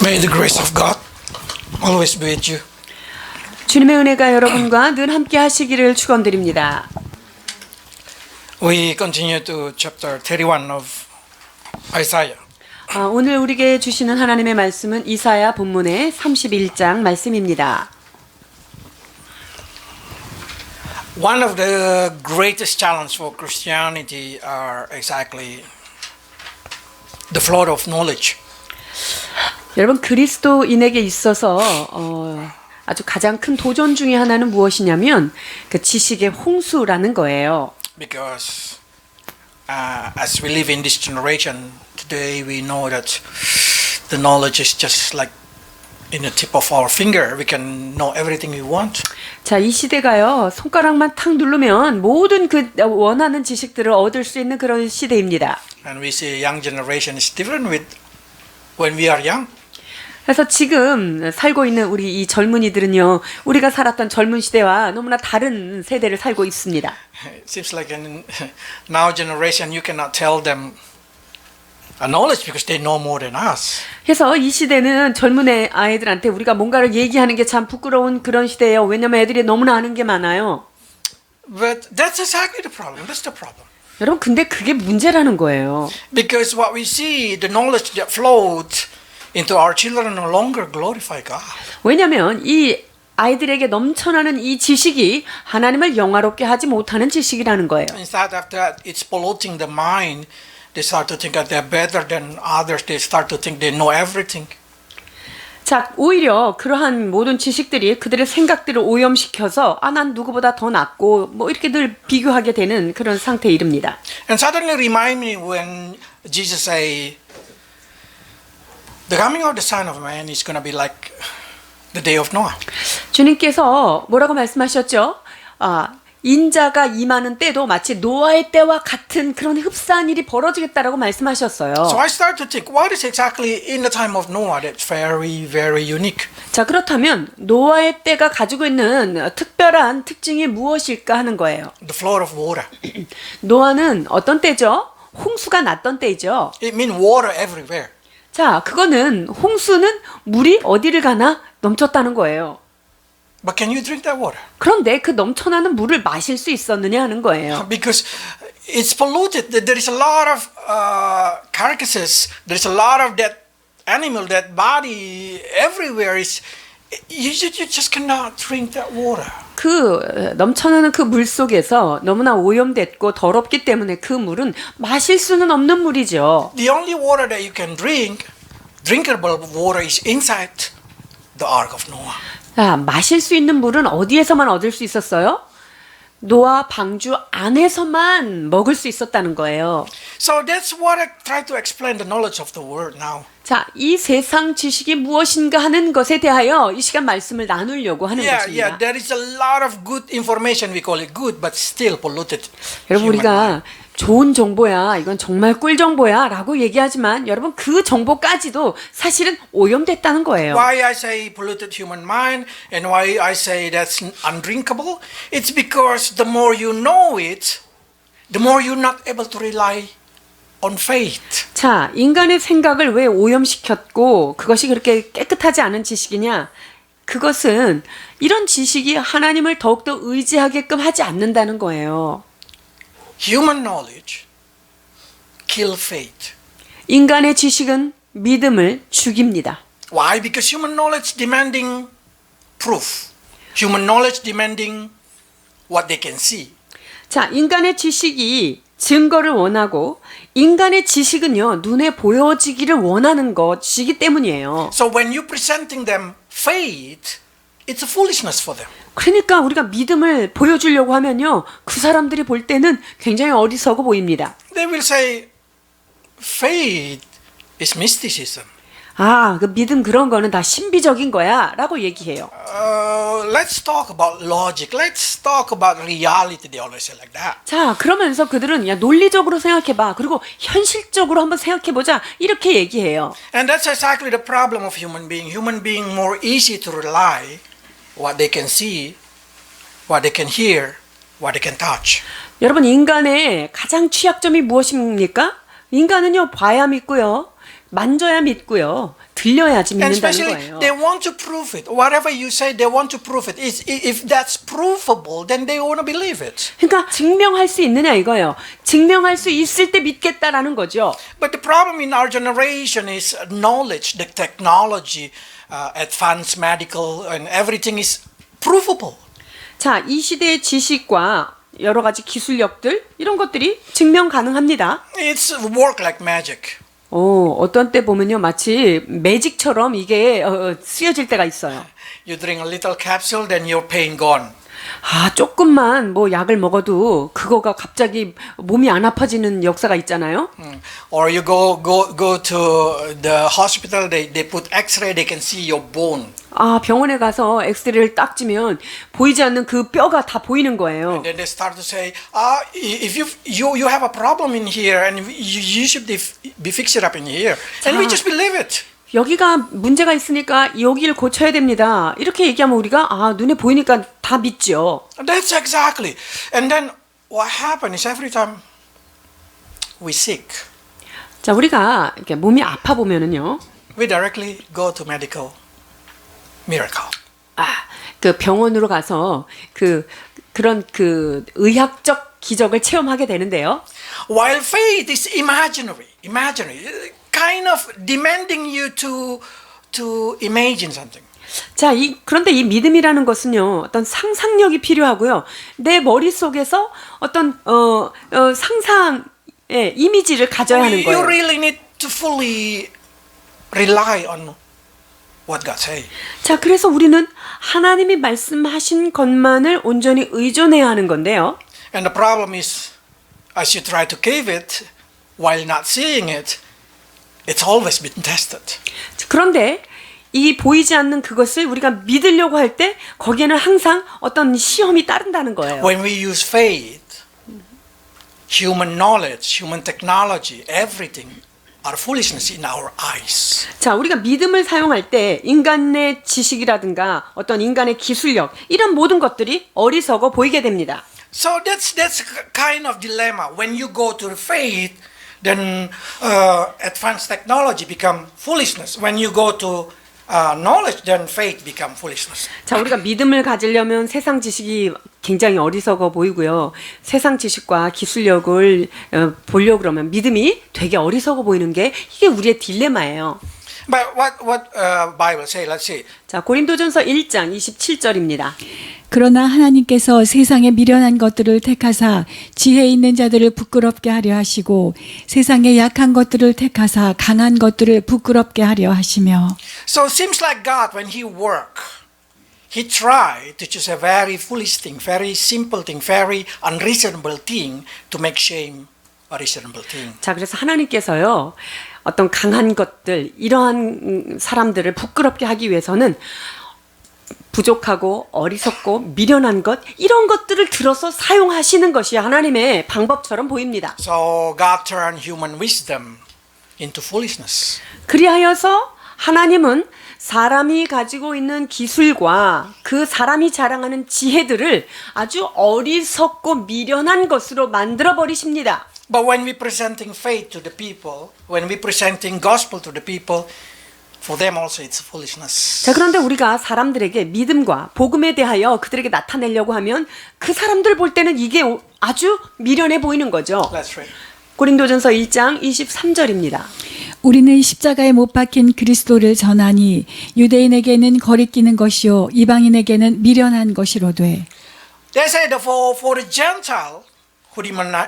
May the grace of God always be with you. 주님의 은혜가 여러분과 늘 함께 하시기를 축원드립니다. We continue to chapter 31 of Isaiah. 오늘 우리에게 주시는 하나님의 말씀은 이사야 본문의 31장 말씀입니다. One of the greatest challenges for Christianity are exactly the flood of knowledge. 여러분 그리스도인에게 있어서 아주 가장 큰 도전 중에 하나는 무엇이냐면 그 지식의 홍수라는 거예요. Because as we live in this generation today, we know that the knowledge is just like in the tip of our finger. We can know everything we want. 자, 이 시대가요. 손가락만 탁 누르면 모든 그 원하는 지식들을 얻을 수 있는 그런 시대입니다. And we see young generation is different with when we are young. 그래서 지금 살고 있는 우리 이 젊은이들은요, 우리가 살았던 젊은 시대와 너무나 다른 세대를 살고 있습니다. It seems like in now generation you cannot tell them a knowledge because they know more than us. 그래서 이 시대는 젊은 아이들한테 우리가 뭔가를 얘기하는 게 참 부끄러운 그런 시대예요. 왜냐면 애들이 너무나 아는 게 많아요. But that's exactly the problem. That's the problem. 여러분, 근데 그게 문제라는 거예요. Because what we see, the knowledge that flows into our children no longer glorify God. 왜냐면 이 아이들에게 넘쳐나는 이 지식이 하나님을 영화롭게 하지 못하는 지식이라는 거예요. Instead of that, it's polluting the mind. They start to think that they're better than others. They start to think they know everything. 자, 오히려 그러한 모든 지식들이 그들의 생각들을 오염시켜서 난 누구보다 더 낫고 뭐 이렇게 늘 비교하게 되는 그런 상태에 이릅니다. And suddenly remind me when Jesus say, the coming of the Son of Man is going to be like the day of Noah. 주님께서 뭐라고 말씀하셨죠? 인자가 임하는 때도 마치 노아의 때와 같은 그런 흡사한 일이 벌어지겠다라고 말씀하셨어요. So I start to think, what is exactly in the time of Noah that's very, very unique? 자, 그렇다면 노아의 때가 가지고 있는 특별한 특징이 무엇일까 하는 거예요. The flood of water. 노아는 어떤 때죠? 홍수가 났던 때이죠. It means water everywhere. 자, 그거는 홍수는 물이 어디를 가나 넘쳤다는 거예요. But can you drink that water? 그런데 그 넘쳐나는 물을 마실 수 있었느냐 하는 거예요. Because it's polluted. There is a lot of carcasses. There is a lot of that animal, that body everywhere. You just cannot drink that water. 그 넘쳐나는 그 물 속에서 너무나 오염됐고 더럽기 때문에 그 물은 마실 수는 없는 물이죠. The only water that you can drink, drinkable water, is inside the ark of Noah. 자, 마실 수 있는 물은 어디에서만 얻을 수 있었어요? 노아 방주 안에서만 먹을 수 있었다는 거예요. So that's what I try to explain the knowledge of the world now. 자, 이 세상 지식이 무엇인가 하는 것에 대하여 이 시간 말씀을 나누려고 하는 것입니다. There is a lot of good information. We call it good, but still polluted. 여러분, 우리가 좋은 정보야, 이건 정말 꿀 정보야 라고 얘기하지만 여러분 그 정보까지도 사실은 오염됐다는 거예요. Why I say polluted human mind and why I say that's undrinkable? It's because the more you know it, the more you're not able to rely on faith. 자, 인간의 생각을 왜 오염시켰고 그것이 그렇게 깨끗하지 않은 지식이냐? 그것은 이런 지식이 하나님을 더욱더 의지하게끔 하지 않는다는 거예요. Human knowledge kill faith. 인간의 지식은 믿음을 죽입니다. Why? Because human knowledge demanding proof. Human knowledge demanding what they can see. 자, 인간의 지식이 증거를 원하고 인간의 지식은요, 눈에 보여지기를 원하는 것이기 때문이에요. So when you presenting them faith, it's a foolishness for them. 그러니까 우리가 믿음을 보여주려고 하면요, 그 사람들이 볼 때는 굉장히 어리석어 보입니다. They will say faith is mysticism. 그 믿음 그런 거는 다 신비적인 거야 라고 얘기해요. Let's talk about logic. Let's talk about reality. They always say like that. 자, 그러면서 그들은 야, 논리적으로 생각해봐. 그리고 현실적으로 한번 생각해보자. 이렇게 얘기해요. And that's exactly the problem of human being. Human being more easy to rely what they can see, what they can hear, what they can touch. 여러분, 인간의 가장 취약점이 무엇입니까? 인간은요, 봐야 믿고요. 만져야 믿고요. 들려야지 And 믿는다는 especially 거예요. they want to prove it. Whatever you say, they want to prove it. If that's provable, then they want to believe it. 그러니까 증명할 수 있느냐 이거예요. 증명할 수 있을 때 믿겠다라는 거죠. But the problem in our generation is knowledge, the technology, advanced medical, and everything is provable. 자, 이 시대의 지식과 여러 가지 기술력들 이런 것들이 증명 가능합니다. It's work like magic. 어떤 때 보면요 마치 매직처럼 이게 쓰여질 때가 있어요. You drink a little capsule, then your pain gone. 조금만 뭐 약을 먹어도 그거가 갑자기 몸이 안 아파지는 역사가 있잖아요. Or you go to the hospital, they put X-ray, they can see your bone. 병원에 가서 엑스레이를 딱 찍으면 보이지 않는 그 뼈가 다 보이는 거예요. And then they start to say, if you have a problem in here, and you should be fixed it up in here, and we just believe it. 여기가 문제가 있으니까 여기를 고쳐야 됩니다. 이렇게 얘기하면 우리가 눈에 보이니까 다 믿죠. That's exactly. And then what happens is every time we sick, 자, 우리가 이렇게 몸이 아파 보면은요. we directly go to medical miracle. 그 병원으로 가서 그런 의학적 기적을 체험하게 되는데요. While faith is imaginary, kind of demanding you to imagine something. 자, 그런데 이 믿음이라는 것은요, 어떤 상상력이 필요하고요. 내 머릿속에서 어떤, 상상의 이미지를 가져야 하는 거예요. You really need to fully rely on what God say. 자, 그래서 우리는 하나님이 말씀하신 것만을 온전히 의존해야 하는 건데요. And the problem is, as you try to give it, while not seeing it, it's always been tested. 그런데 이 보이지 않는 그것을 우리가 믿으려고 할 때 거기에는 항상 어떤 시험이 따른다는 거예요. When we use faith, human knowledge, human technology, everything are foolishness in our eyes. 자, 우리가 믿음을 사용할 때 인간의 지식이라든가 어떤 인간의 기술력 이런 모든 것들이 어리석어 보이게 됩니다. So that's kind of dilemma. When you go to faith, then advanced technology become foolishness. When you go to knowledge, then faith become foolishness. 자, 우리가 믿음을 가지려면 세상 지식이 굉장히 어리석어 보이고요. 세상 지식과 기술력을 보려고 그러면 믿음이 되게 어리석어 보이는 게 이게 우리의 딜레마예요. But what Bible say? Let's see. 자, 고린도전서 1장 27절입니다. 그러나 하나님께서 세상에 미련한 것들을 택하사 지혜 있는 자들을 부끄럽게 하려 하시고 세상에 약한 것들을 택하사 강한 것들을 부끄럽게 하려 하시며. So it seems like God, when He work, He tried to choose a very foolish thing, very simple thing, very unreasonable thing to make shame a reasonable thing. 자, 그래서 하나님께서요. 어떤 강한 것들, 이러한 사람들을 부끄럽게 하기 위해서는 부족하고 어리석고 미련한 것, 이런 것들을 들어서 사용하시는 것이 하나님의 방법처럼 보입니다. So God turned human wisdom into foolishness. 그리하여서 하나님은 사람이 가지고 있는 기술과 그 사람이 자랑하는 지혜들을 아주 어리석고 미련한 것으로 만들어 버리십니다. But when we presenting faith to the people, when we presenting gospel to the people, for them also it's foolishness. 자, 그런데 우리가 사람들에게 믿음과 복음에 대하여 그들에게 나타내려고 하면 그 사람들 볼 때는 이게 아주 미련해 보이는 거죠. Let's read. 고린도전서 1장 23절입니다. 우리는 십자가에 못 박힌 그리스도를 전하니 유대인에게는 거리끼는 것이요 이방인에게는 미련한 것이로되. They say that for the Gentile who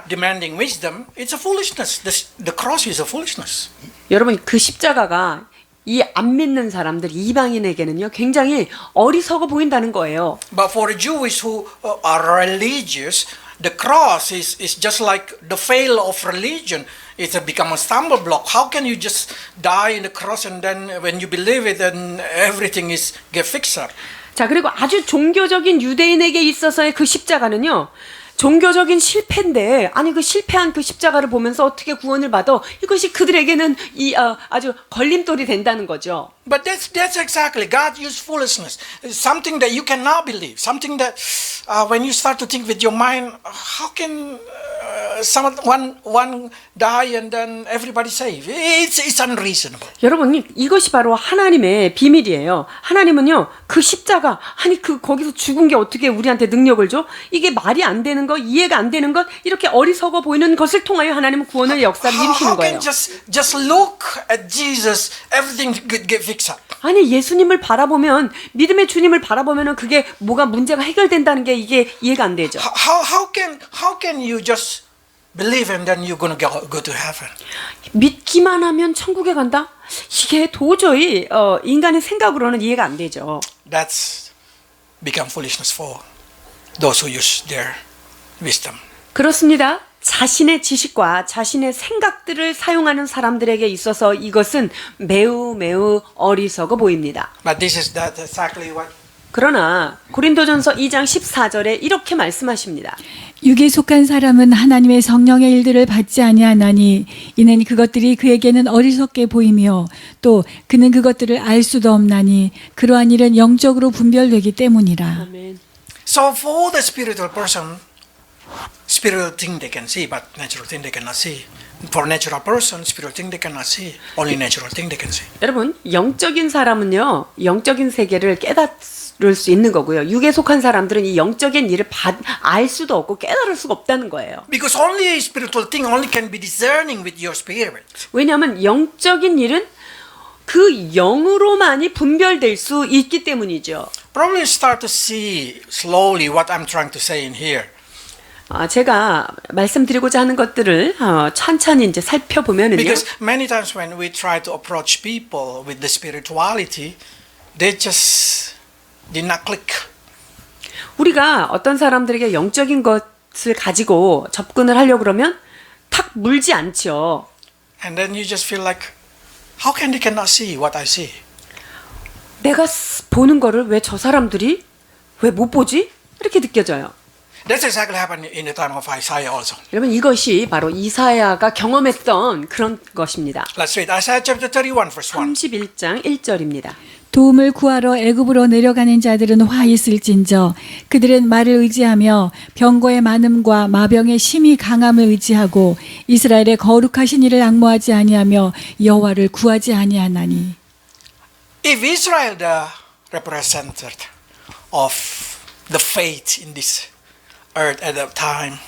demanding wisdom, it's a foolishness. The cross is a foolishness. 여러분, 그 십자가가 이 안 믿는 사람들, 이방인에게는요 굉장히 어리석어 보인다는 거예요. But for the Jewish who are religious, the cross is just like the veil of religion. It's become a stumble block. How can you just die in the cross and then when you believe it, then everything is get fixed up? 자, 그리고 아주 종교적인 유대인에게 있어서의 그 십자가는요. 종교적인 실패인데 아니 그 실패한 그 십자가를 보면서 어떻게 구원을 받아? 이것이 그들에게는 아주 걸림돌이 된다는 거죠. But that's exactly God used foolishness. It's something that you cannot believe. Something that when you start to think with your mind, how can one die and then everybody saved? It's unreasonable. 여러분, 이것이 바로 하나님의 비밀이에요. 하나님은요, 그 십자가, 아니, 거기서 죽은 게 어떻게 우리한테 능력을 줘? 이게 말이 안 되는 거, 이해가 안 되는 것, 이렇게 어리석어 보이는 것을 통하여 하나님은 구원의 역사를 일으키는 How 거예요. can just look at Jesus, everything could get fixed up? 아니, 예수님을 바라보면, 믿음의 주님을 바라보면은 그게 뭐가 문제가 해결된다는 게 이게 이해가 안 되죠. How can you just believe and then you're going to go to heaven? 믿기만 하면 천국에 간다? 이게 도저히 인간의 생각으로는 이해가 안 되죠. That's become foolishness for those who use their wisdom. 그렇습니다. 자신의 지식과 자신의 생각들을 사용하는 사람들에게 있어서 이것은 매우 어리석어 보입니다. But this is that exactly what 그러나 고린도전서 2장 14절에 이렇게 말씀하십니다. 육에 속한 사람은 하나님의 성령의 일들을 받지 아니하나니 이는 그것들이 그에게는 어리석게 보이며 또 그는 그것들을 알 수도 없나니 그러한 일은 영적으로 분별되기 때문이라. 아멘. So for the spiritual person, spiritual thing they can see, but natural thing they cannot see. For natural person, spiritual thing they cannot see. Only natural thing they can see. 여러분, 영적인 사람은요, 영적인 세계를 깨달을 수 있는 거고요. 육에 속한 사람들은 이 영적인 일을 알 수도 없고 깨달을 수가 없다는 거예요. Because only spiritual thing only can be discerning with your spirit. 왜냐하면 영적인 일은 그 영으로만이 분별될 수 있기 때문이죠. Probably start to see slowly what I'm trying to say in here. 제가 말씀드리고자 하는 것들을 천천히 이제 살펴보면은요. Because many times when we try to approach people with the spirituality, they just did not click. 우리가 어떤 사람들에게 영적인 것을 가지고 접근을 하려고 그러면 탁 물지 않죠. And then you just feel like, how can they cannot see what I see? 내가 보는 거를 왜 저 사람들이 왜 못 보지? 이렇게 느껴져요. That's exactly happened in the time of Isaiah also. 여러분, 이것이 바로 이사야가 경험했던 그런 것입니다. Let's read Isaiah chapter 31 verse 1. 31장 1절입니다. 도움을 구하러 애굽으로 내려가는 자들은 화 있을진저 그들은 말을 의지하며 병거의 많음과 마병의 심히 강함을 의지하고 이스라엘의 거룩하신 이를 앙모하지 아니하며 여호와를 구하지 아니하나니. If Israel the representative of the faith in this earth at that time,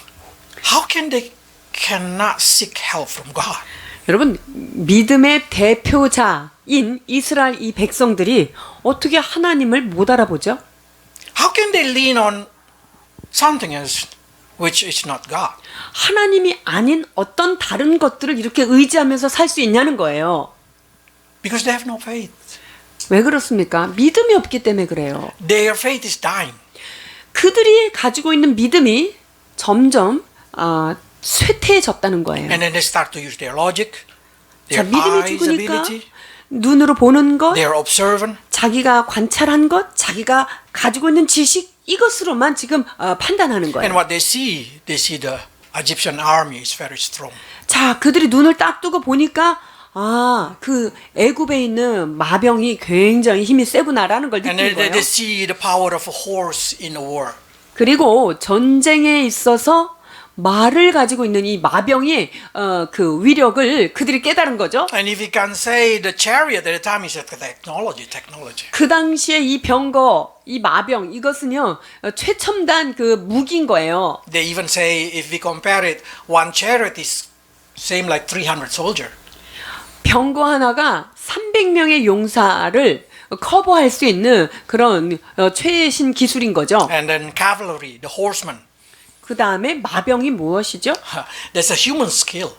how can they cannot seek help from God? 여러분, 믿음의 대표자인 이스라엘 이 백성들이 어떻게 하나님을 못 알아보죠? How can they lean on something else which is not God? 하나님이 아닌 어떤 다른 것들을 이렇게 의지하면서 살 수 있냐는 거예요. Because they have no faith. 왜 그렇습니까? 믿음이 없기 때문에 그래요. Their faith is dying. 그들이 가지고 있는 믿음이 점점 쇠퇴해졌다는 거예요. And then they start to use their logic, 자, their 믿음이 eyes 죽으니까 ability, 눈으로 보는 것, they are observant. 자기가 관찰한 것, 자기가 가지고 있는 지식, 이것으로만 지금 판단하는 거예요. And what they see the Egyptian army is very strong. 자, 그들이 눈을 딱 뜨고 보니까 그 애굽에 있는 마병이 굉장히 힘이 세구나라는 걸 And 느낀 거예요. they see the power of a horse in a war. 그리고 전쟁에 있어서 말을 가지고 있는 이 마병이 그 위력을 그들이 깨달은 거죠. And if you can say the chariot at the time is a technology. 그 당시에 이 병거, 이 마병, 이것은요 최첨단 그 무기인 거예요. They even say if we compare it, one chariot is same like 300 soldiers. 병거 하나가 300명의 용사를 커버할 수 있는 그런 최신 기술인 거죠. And then cavalry, the horsemen. 그 다음에 마병이 무엇이죠? That's a human skill.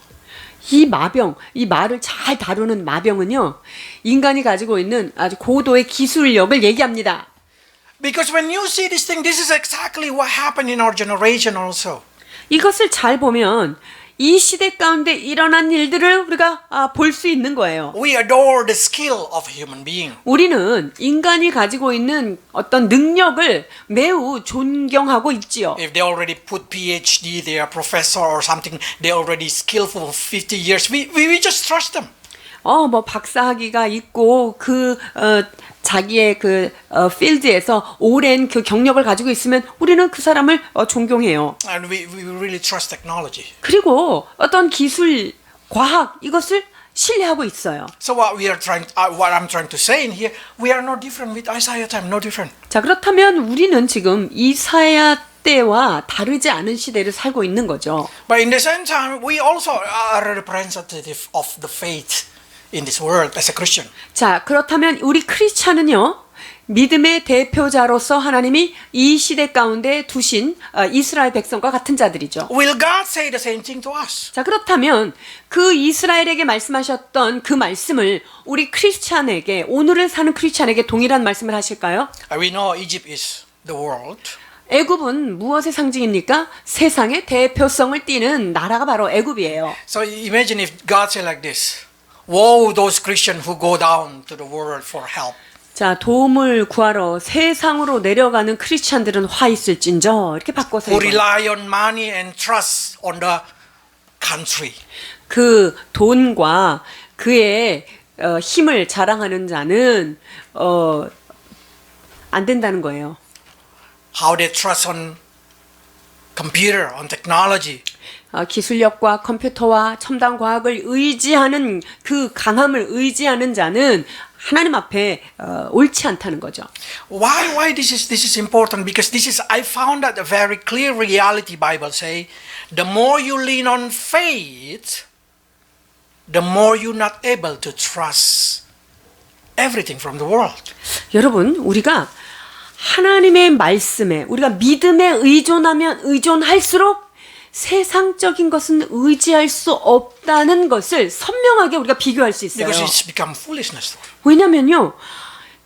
이 마병, 이 말을 잘 다루는 마병은요, 인간이 가지고 있는 아주 고도의 기술력을 얘기합니다. Because when you see this thing, this is exactly what happened in our generation also. 이것을 잘 보면 이 시대 가운데 일어난 일들을 우리가 볼 수 있는 거예요. We adore the skill of a human being. 우리는 인간이 가지고 있는 어떤 능력을 매우 존경하고 있지요. If they already put PhD, they are professor or something, they already skillful 50 years. We just trust them. 뭐 박사학위가 있고 자기의 필드에서 오랜 그 경력을 가지고 있으면 우리는 그 사람을 존경해요. And we really trust technology. 그리고 어떤 기술, 과학 이것을 신뢰하고 있어요. So what I'm trying to say in here, we are no different with Isaiah time, no different. 자, 그렇다면 우리는 지금 이사야 때와 다르지 않은 시대를 살고 있는 거죠. But in the same time, we also are a representative of the faith in this world as a Christian. 자, 그렇다면 우리 크리스찬은요, 믿음의 대표자로서 하나님이 이 시대 가운데 두신 이스라엘 백성과 같은 자들이죠. Will God say the same thing to us? 자, 그렇다면 그 이스라엘에게 말씀하셨던 그 말씀을 우리 크리스찬에게, 오늘을 사는 크리스찬에게 동일한 말씀을 하실까요? We know Egypt is the world. 애굽은 무엇의 상징입니까? 세상의 대표성을 띠는 나라가 바로 애굽이에요. So imagine if God said like this, woe those Christians who go down to the world for help. 자, 도움을 구하러 세상으로 내려가는 크리스찬들은 화 있을진저 이렇게 바꿔서 Who rely on money and trust on the country. 그 돈과 그의 힘을 자랑하는 자는 안 된다는 거예요. How they trust on computer, on technology. 기술력과 컴퓨터와 첨단 과학을 의지하는 그 강함을 의지하는 자는 하나님 앞에 옳지 않다는 거죠. Why this is important? Because I found that a very clear reality Bible say, the more you lean on faith, the more you're not able to trust everything from the world. 여러분, 우리가 하나님의 말씀에 우리가 믿음에 의존할수록 세상적인 것은 의지할 수 없다는 것을 선명하게 우리가 비교할 수 있어요. Because it's become foolishness. 왜냐면요,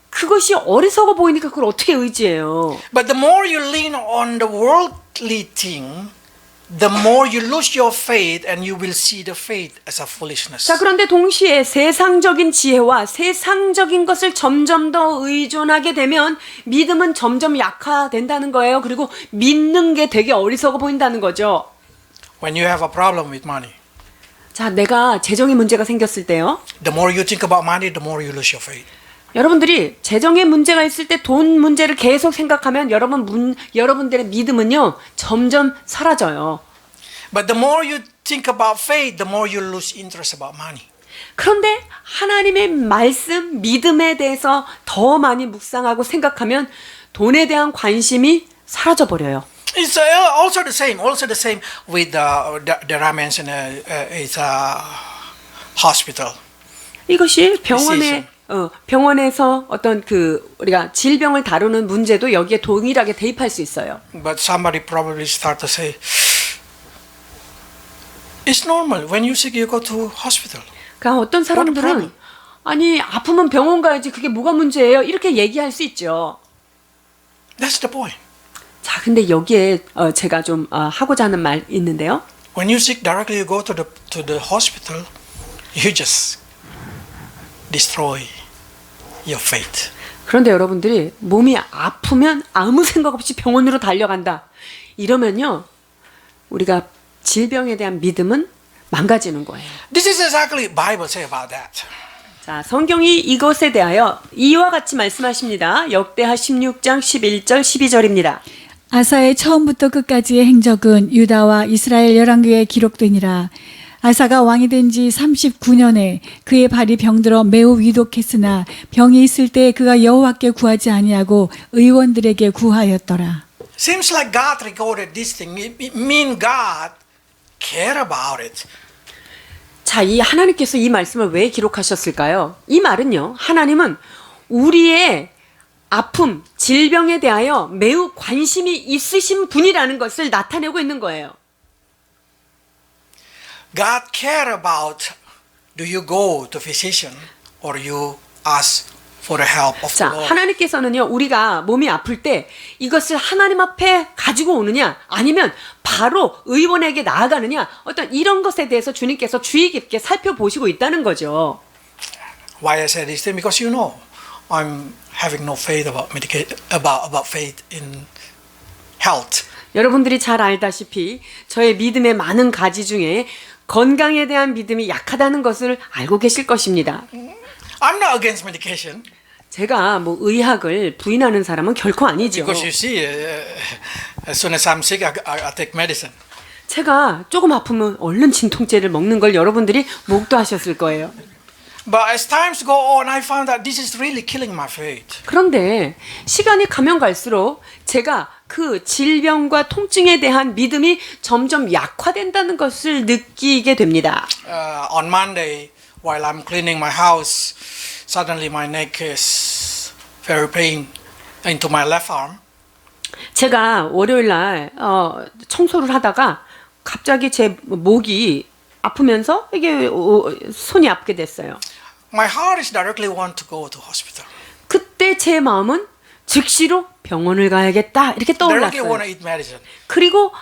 그것이 어리석어 보이니까 그걸 어떻게 의지해요? But the more you lean on the worldly thing, the more you lose your faith and you will see the faith as a foolishness. 자, 그런데 동시에 세상적인 지혜와 세상적인 것을 점점 더 의존하게 되면 믿음은 점점 약화된다는 거예요. 그리고 믿는 게 되게 어리석어 보인다는 거죠. When you have a problem with money, 자, 내가 재정에 문제가 생겼을 때요. the more you think about money, the more you lose your faith. 여러분들이 재정에 문제가 있을 때 돈 문제를 계속 생각하면 여러분들의 믿음은요, 점점 사라져요. But the more you think about faith, the more you lose interest about money. 그런데 하나님의 말씀, 믿음에 대해서 더 많이 묵상하고 생각하면 돈에 대한 관심이 사라져 버려요. It's also the same with the ramens in a hospital. 이것이 병원에서 어떤 우리가 질병을 다루는 문제도 여기에 동일하게 대입할 수 있어요. But somebody probably start to say, it's normal. When you sick, you go to hospital. 그러니까 어떤 사람들은 아니 아프면 병원 가야지 그게 뭐가 문제예요? 이렇게 얘기할 수 있죠. That's the point. 자, 근데 여기에 제가 좀 하고자 하는 말 있는데요. When you sick, directly you go to the hospital, you just destroy your faith. 그런데 여러분들이 몸이 아프면 아무 생각 없이 병원으로 달려간다. 이러면요, 우리가 질병에 대한 믿음은 망가지는 거예요. This is exactly Bible say about that. 자, 성경이 이것에 대하여 이와 같이 말씀하십니다. 역대하 16장 11절 12절입니다. 아사의 처음부터 끝까지의 행적은 유다와 이스라엘 열왕기에 기록되니라. 아사가 왕이 된 지 39년에 그의 발이 병들어 매우 위독했으나 병이 있을 때 그가 여호와께 구하지 아니하고 의원들에게 구하였더라. Seems like God recorded this thing. It mean God care about it. 자, 이 하나님께서 이 말씀을 왜 기록하셨을까요? 이 말은요, 하나님은 우리의 아픔, 질병에 대하여 매우 관심이 있으신 분이라는 것을 나타내고 있는 거예요. God care about do you go to physician or you ask for the help of 자, the Lord. 하나님께서는요, 우리가 몸이 아플 때 이것을 하나님 앞에 가지고 오느냐, 아니면 바로 의원에게 나아가느냐, 어떤 이런 것에 대해서 주님께서 주의 깊게 살펴보시고 있다는 거죠. Why I say this thing? Because you know, I'm having no faith about faith in health. 여러분들이 잘 알다시피 저의 믿음의 많은 가지 중에 건강에 대한 믿음이 약하다는 것을 알고 계실 것입니다. I'm not against medication 제가 뭐 의학을 부인하는 사람은 결코 아니죠. because you see, as soon as I'm sick, I take medicine. 제가 조금 아프면 얼른 진통제를 먹는 걸 여러분들이 목도하셨을 거예요. But as times go on, I found that this is really killing my faith. 그런데 시간이 가면 갈수록 제가 그 질병과 통증에 대한 믿음이 점점 약화된다는 것을 느끼게 됩니다. On Monday, while I'm cleaning my house, suddenly my neck is very pain into my left arm. 제가 월요일 날 청소를 하다가 갑자기 제 목이 아프면서 이게 손이 아프게 됐어요. My heart is directly want to go to hospital. 그때 제 마음은 즉시로 병원을 가야겠다 이렇게 Directly want to 떠올랐어요. eat medicine. 그리고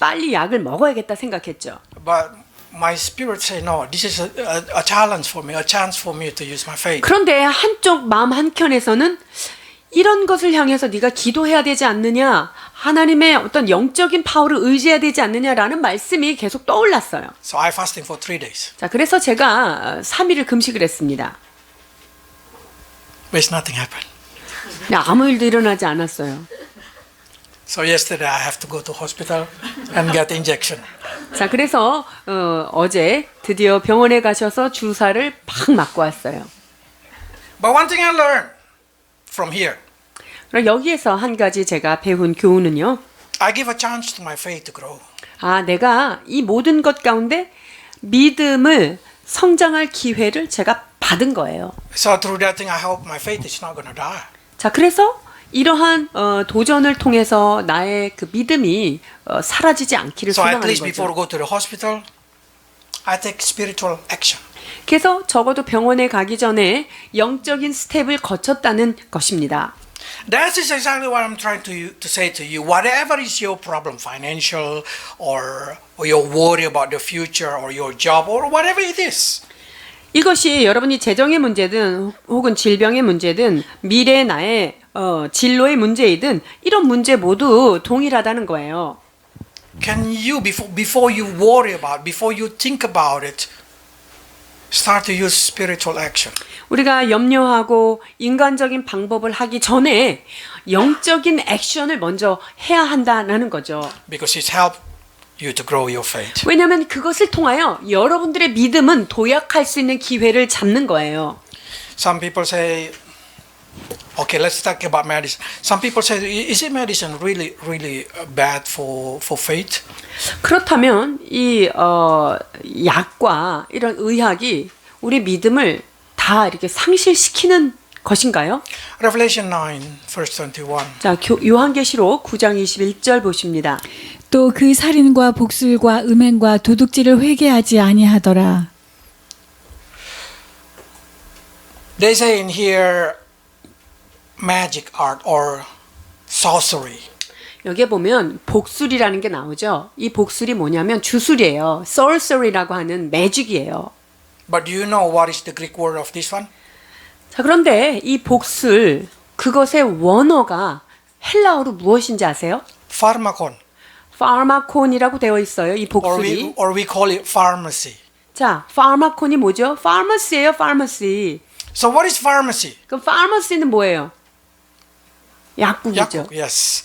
빨리 약을 먹어야겠다 생각했죠. But my spirit say no. This is a challenge for me, a chance for me to use my faith. 그런데 한쪽 마음 한켠에서는 이런 것을 향해서 네가 기도해야 되지 않느냐, 하나님의 어떤 영적인 파워를 의지해야 되지 않느냐라는 말씀이 계속 떠올랐어요. So I fasting for 3 days. 자, 그래서 제가 3일을 금식을 했습니다. But nothing happened. 근데 아무 일도 일어나지 않았어요. So yesterday I have to go to hospital and get injection. 자, 그래서 어제 드디어 병원에 가셔서 주사를 팍 맞고 왔어요. But one thing I learned from here, 그럼 여기에서 한 가지 제가 배운 교훈은요. I give a chance to my faith to grow. 아, 내가 이 모든 것 가운데 믿음을 성장할 기회를 제가 받은 거예요. So through that thing, I hope my faith is not gonna die. 자, 그래서 이러한 도전을 통해서 나의 그 믿음이 사라지지 않기를 So at 소망하는 least before 거죠. I go to the hospital, I take spiritual action. 그래서 적어도 병원에 가기 전에 영적인 스텝을 거쳤다는 것입니다. That is exactly what I'm trying to say to you. Whatever is your problem, financial or your worry about the future or your job or whatever it is. 이것이 여러분이 재정의 문제든 혹은 질병의 문제든 미래의 나의 진로의 문제이든 이런 문제 모두 동일하다는 거예요. Can you before you worry about, before you think about it, start to use spiritual action. 우리가 염려하고 인간적인 방법을 하기 전에 영적인 액션을 먼저 해야 한다는 거죠. Because it's help you to grow your faith. 왜냐하면 그것을 통하여 여러분들의 믿음은 도약할 수 있는 기회를 잡는 거예요. Some people say, okay, let's talk about medicine. Some people say, is it medicine really bad for faith? 그렇다면 이 약과 이런 의학이 우리 믿음을 다 이렇게 상실시키는 것인가요? Revelation 9, verse 21. 자, 요한계시록 9장 21절 보십니다. 또 그 살인과 복술과 음행과 도둑질을 회개하지 아니하더라. They say in here magic art or sorcery. 여기에 보면 복술이라는 게 나오죠. 이 복술이 뭐냐면 주술이에요. sorcery라고 하는 매직이에요. But do you know what is the Greek word of this one? 자, 그런데 이 복술 그것의 원어가 헬라어로 무엇인지 아세요? Pharmakon. 파마콘이라고 되어 있어요. 이 복술이. Or we call it pharmacy. 자, 파마콘이 뭐죠? 파머시예요, 파머시. So what is pharmacy? 그럼 파머시는 뭐예요? 약국이죠. Yakub, yes.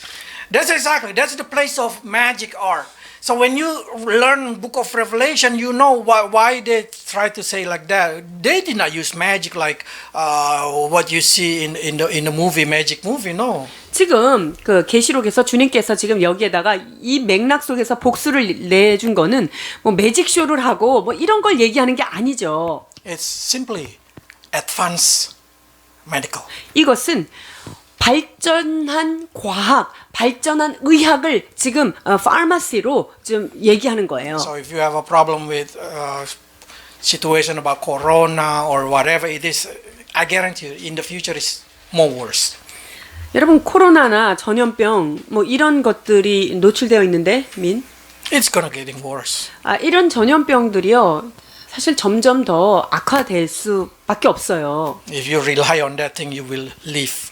That's the place of magic art. So when you learn book of Revelation, you know why they try to say like that. They did not use magic like what you see in the movie, magic movie. No. 지금 그 계시록에서 주님께서 지금 여기에다가 이 맥락 속에서 복수를 내준 거는 뭐 매직 쇼를 하고 뭐 이런 걸 얘기하는 게 아니죠. It's simply advanced medical. 이것은 발전한 과학, 발전한 의학을 지금 파마시로 좀 얘기하는 거예요. So if you have a problem with situation about corona or whatever it is, I guarantee you in the future it's more worse. 여러분 코로나나 전염병 뭐 이런 것들이 노출되어 있는데 민? It's gonna getting worse. 이런 전염병들이요. 사실 점점 더 악화될 수밖에 없어요. If you rely on that thing, you will live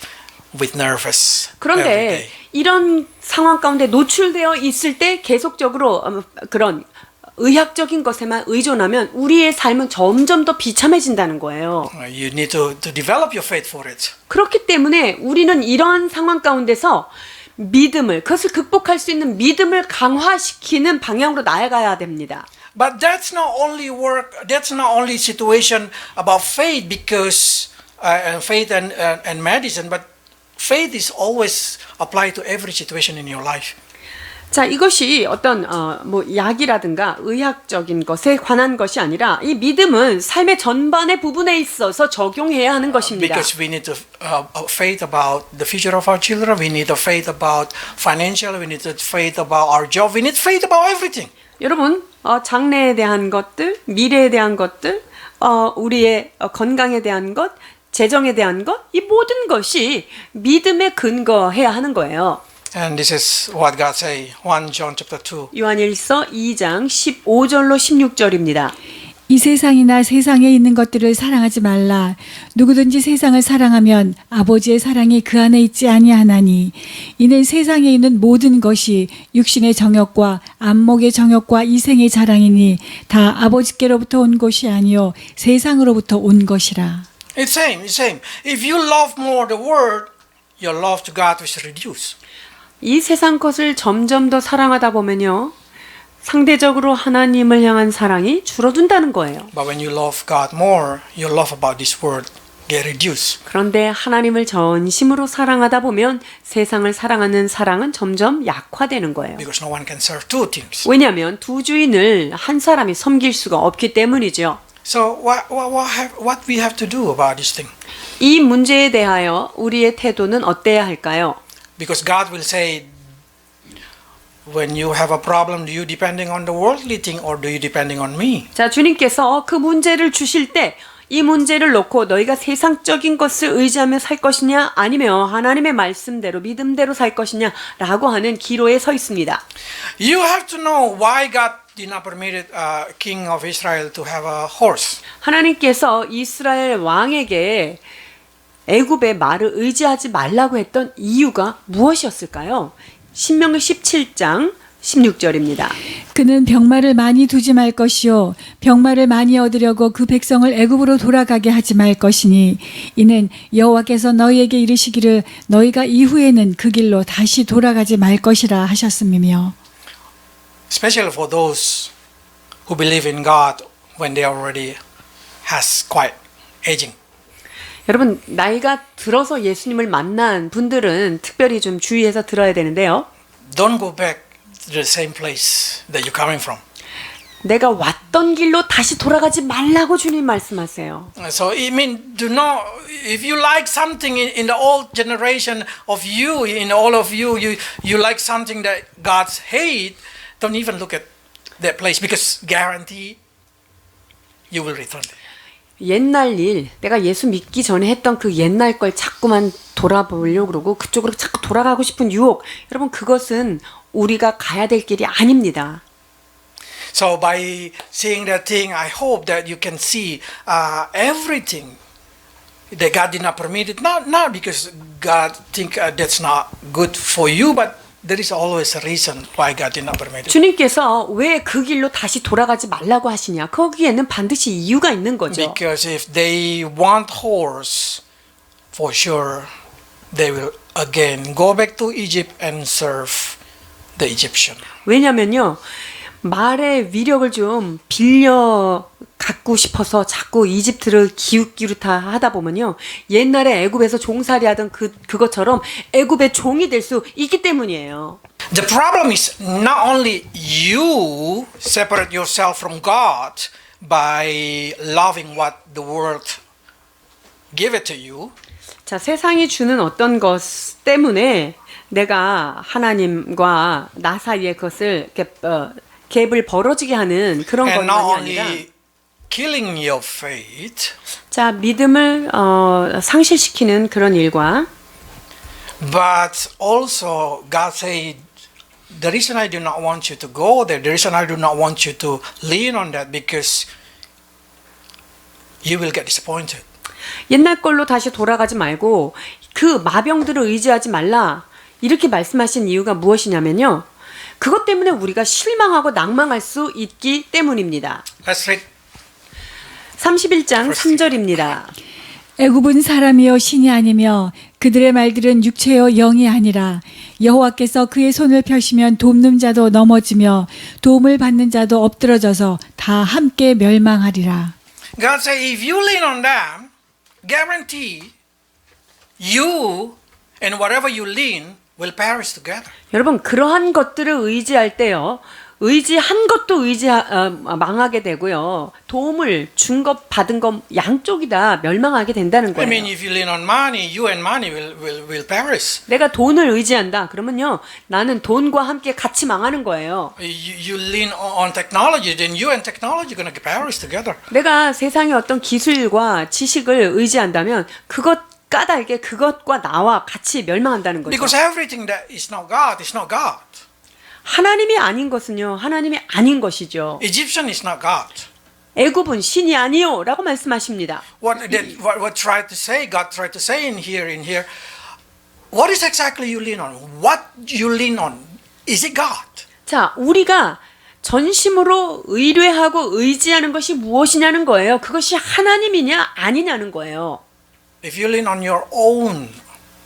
with nervous every 그런데 day. 이런 상황 가운데 노출되어 있을 때 계속적으로 그런 의학적인 것에만 의존하면 우리의 삶은 점점 더 비참해진다는 거예요. You need to develop your faith for it. 그렇기 때문에 우리는 이러한 상황 가운데서 믿음을, 그것을 극복할 수 있는 믿음을 강화시키는 방향으로 나아가야 됩니다. But that's not only work. That's not only situation about faith, because faith and medicine. But faith is always applied to every situation in your life. 자, 이것이 어떤 뭐 약이라든가 의학적인 것에 관한 것이 아니라 이 믿음은 삶의 전반의 부분에 있어서 적용해야 하는 것입니다. Because we need to faith about the future of our children. We need to faith about financial. We need to faith about our job. We need faith about everything. 여러분, 장래에 대한 것들, 미래에 대한 것들, 우리의 건강에 대한 것, 재정에 대한 것, 이 모든 것이 믿음에 근거해야 하는 거예요. And this is what God say. 1 John chapter 2. 요한일서 2장 15절로 16절입니다. 이 세상이나 세상에 있는 것들을 사랑하지 말라. 누구든지 세상을 사랑하면 아버지의 사랑이 그 안에 있지 아니하나니. 이는 세상에 있는 모든 것이 육신의 정욕과 안목의 정욕과 이생의 자랑이니 다 아버지께로부터 온 것이 아니요 세상으로부터 온 것이라. It's same. If you love more the world, your love to God will reduce. 이 세상 것을 점점 더 사랑하다 보면요, 상대적으로 하나님을 향한 사랑이 줄어든다는 거예요. But when you love God more, your love about this world get reduced. 그런데 하나님을 전심으로 사랑하다 보면 세상을 사랑하는 사랑은 점점 약화되는 거예요. Because no one can serve two things. 왜냐하면 두 주인을 한 사람이 섬길 수가 없기 때문이죠. So what we have to do about this thing? 이 문제에 대하여 우리의 태도는 어때야 할까요? Because God will say, when you have a problem, do you depending on the worldly thing or do you depending on me? 자, 주님께서 그 문제를 주실 때 이 문제를 놓고 너희가 세상적인 것을 의지하며 살 것이냐 아니면 하나님의 말씀대로 믿음대로 살 것이냐 라고 하는 기로에 서 있습니다. You have to know why God did not permit king of Israel to have a horse. 하나님께서 이스라엘 왕에게 애굽의 말을 의지하지 말라고 했던 이유가 무엇이었을까요? 신명기 17장 16절입니다. 그는 병마를 많이 두지 말 것이요 병마를 많이 얻으려고 그 백성을 애굽으로 돌아가게 하지 말 것이니 이는 여호와께서 너희에게 이르시기를 너희가 이후에는 그 길로 다시 돌아가지 말 것이라 하셨음이며. Especially for those who believe in God when they already has quite aging. 여러분, 나이가 들어서 예수님을 만난 분들은 특별히 좀 주의해서 들어야 되는데요. Don't go back to the same place that you're coming from. 내가 왔던 길로 다시 돌아가지 말라고 주님 말씀하세요. So I mean, do not. If you like something in the old generation of you, in all of you, you like something that God's hate. Don't even look at that place because guarantee you will return there. 옛날 일, 내가 예수 믿기 전에 했던 그 옛날 걸 자꾸만 돌아보려고 그러고 그쪽으로 자꾸 돌아가고 싶은 유혹. 여러분, 그것은 우리가 가야 될 길이 아닙니다. So by seeing that thing, I hope that you can see everything that God did not permit it. Not because God think that's not good for you, but there is always a reason why God did not permit it. 주님께서 왜 그 길로 다시 돌아가지 말라고 하시냐? 거기에는 반드시 이유가 있는 거죠. Because if they want horse, for sure, they will again go back to Egypt and serve the Egyptian. 왜냐면요, 말의 위력을 좀 빌려 갖고 싶어서 자꾸 이집트를 기웃기웃하 하다 보면요, 옛날에 애굽에서 종살이 하던 그것처럼 애굽의 종이 될 수 있기 때문이에요. The problem is not only you separate yourself from God by loving what the world give it to you. 자, 세상이 주는 어떤 것 때문에 내가 하나님과 나 사이에 그것을 이렇게 갭을 벌어지게 하는 그런 And not 것만이 아니라, only killing your faith, 자, 믿음을 상실시키는 그런 일과, but also God said, the reason I do not want you to go there, the reason I do not want you to lean on that, because you will get disappointed. 옛날 걸로 다시 돌아가지 말고 그 마병들을 의지하지 말라, 이렇게 말씀하신 이유가 무엇이냐면요, 그것 때문에 우리가 실망하고 낭망할 수 있기 때문입니다. Let's read. 31장 3절입니다. 애굽은 사람이요 신이 아니며 그들의 말들은 육체요 영이 아니라 여호와께서 그의 손을 펴시면 돕는 자도 넘어지며 도움을 받는 자도 엎드러져서 다 함께 멸망하리라. God say, if you lean on them, guarantee you and whatever you lean will perish together. 여러분 그러한 것들을 의지할 때요. 의지한 것도 망하게 되고요. 도움을 준 것 받은 것 양쪽이 다 멸망하게 된다는 I 거예요. mean, if you lean on money, you and money will perish. 내가 돈을 의지한다. 그러면요. 나는 돈과 함께 같이 망하는 거예요. You lean on technology, then you and technology are going to perish together. 내가 세상의 어떤 기술과 지식을 의지한다면 그것 까닭에 그것과 나와 같이 멸망한다는 거죠. Because everything that is not God is not God. 하나님이 아닌 것은요. 하나님이 아닌 것이죠. Egyptian is not God. 애굽은 신이 아니요라고 말씀하십니다. What tried to say, God tried to say in here, what is exactly you lean on? What you lean on? Is it God? 자, 우리가 전심으로 의뢰하고 의지하는 것이 무엇이냐는 거예요. 그것이 하나님이냐 아니냐는 거예요. If you lean on your own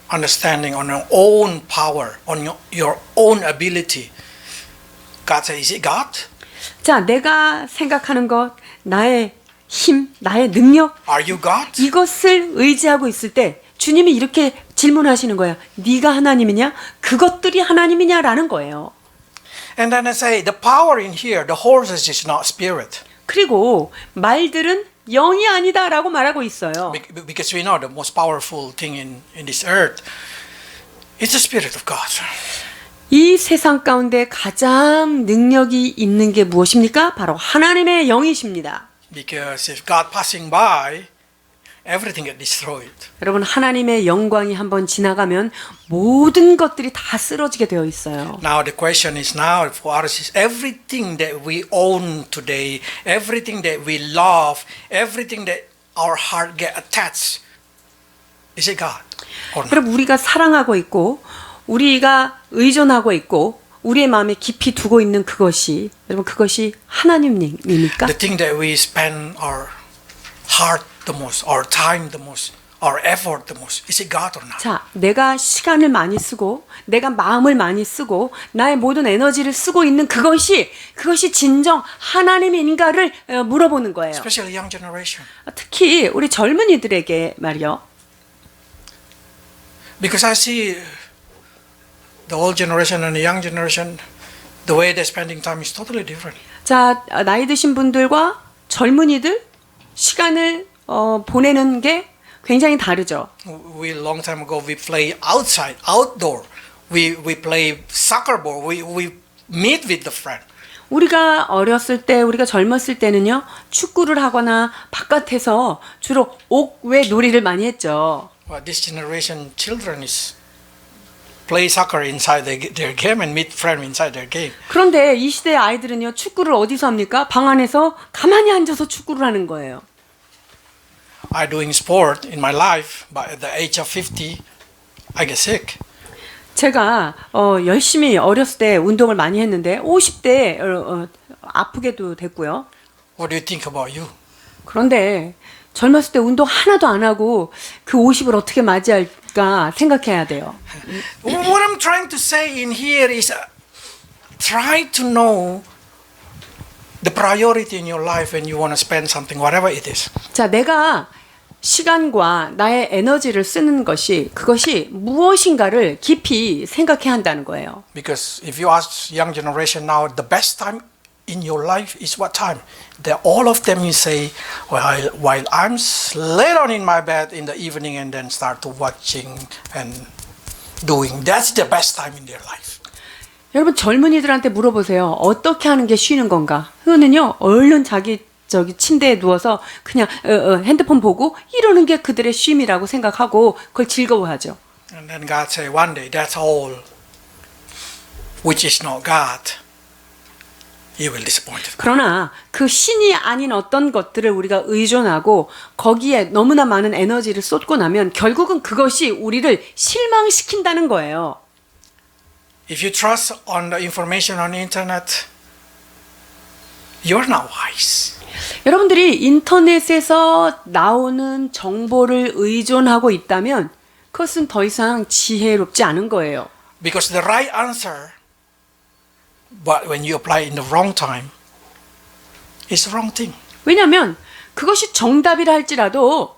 understanding, on your own power, on your own ability, God says, is it God? 자, 내가 생각하는 것, 나의 힘, 나의 능력, Are you God? 이것을 의지하고 있을 때 주님이 이렇게 질문하시는 거예요. 네가 하나님이냐? 그것들이 하나님이냐라는 거예요. And then I say, the power in here, the horses is not spirit. 그리고 말들은 영이 아니다라고 말하고 있어요. Because we know the most powerful thing in this earth is the Spirit of God. 이 세상 가운데 가장 능력이 있는 게 무엇입니까? 바로 하나님의 영이십니다. Because if God passing by, everything get destroyed. 여러분 하나님의 영광이 한번 지나가면 모든 것들이 다 쓰러지게 되어 있어요. Now the question is now for us is everything that we own today, everything that we love, everything that our heart get attached, is it God or not? 여러분 우리가 사랑하고 있고 우리가 의존하고 있고 우리의 마음에 깊이 두고 있는 그것이 여러분 그것이 하나님입니까? The thing that we spend our heart the most, our time the most, our effort the most, is it God or not? 자, 내가 시간을 많이 쓰고 내가 마음을 많이 쓰고 나의 모든 에너지를 쓰고 있는 그것이 진정 하나님인가를 물어보는 거예요. Especially young generation. 특히 우리 젊은이들에게 말이요. Because I see the old generation and the young generation, the way they're spending time is totally different. 자, 나이 드신 분들과 젊은이들 시간을 보내는 게 굉장히 다르죠. We long time ago we play outside, outdoor. We play soccer ball. We meet with the friend. 우리가 어렸을 때, 우리가 젊었을 때는요, 축구를 하거나 바깥에서 주로 옥외 놀이를 많이 했죠. Well, this generation children is play soccer inside their game and meet friend inside their game. 그런데 이 시대의 아이들은요, 축구를 어디서 합니까? 방 안에서 가만히 앉아서 축구를 하는 거예요. I doing sport in my life, but at the age of 50, I get sick. 제가 열심히 어렸을 때 운동을 많이 했는데 50대 아프게도 됐고요. What do you think about you? 그런데 젊었을 때 운동 하나도 안 하고 그 50을 어떻게 맞이할까 생각해야 돼요. What I'm trying to say in here is try to know the priority in your life when you want to spend something, whatever it is. 자, 내가 시간과 나의 에너지를 쓰는 그것이 무엇인가를 깊이 생각해야 한다는 거예요. Because if you ask young generation now, the best time in your life is what time? All of them you say, while I'm laid on in my bed in the evening and then start to watching and doing. That's the best time in their life. 여러분 젊은이들한테 물어보세요. 어떻게 하는 게 쉬는 건가? 그거는요. 얼른 저기 침대에 누워서 그냥 핸드폰 보고 이러는 게 그들의 쉼이라고 생각하고 그걸 즐거워하죠. And then God say one day, that's all which is not God. You will disappoint. 그러나 그 신이 아닌 어떤 것들을 우리가 의존하고 거기에 너무나 많은 에너지를 쏟고 나면 결국은 그것이 우리를 실망시킨다는 거예요. If you trust on the information on the internet, you're not wise. 여러분들이 인터넷에서 나오는 정보를 의존하고 있다면 그것은 더 이상 지혜롭지 않은 거예요. Because the right answer, but when you apply in the wrong time, is the wrong thing. 왜냐하면 그것이 정답이라 할지라도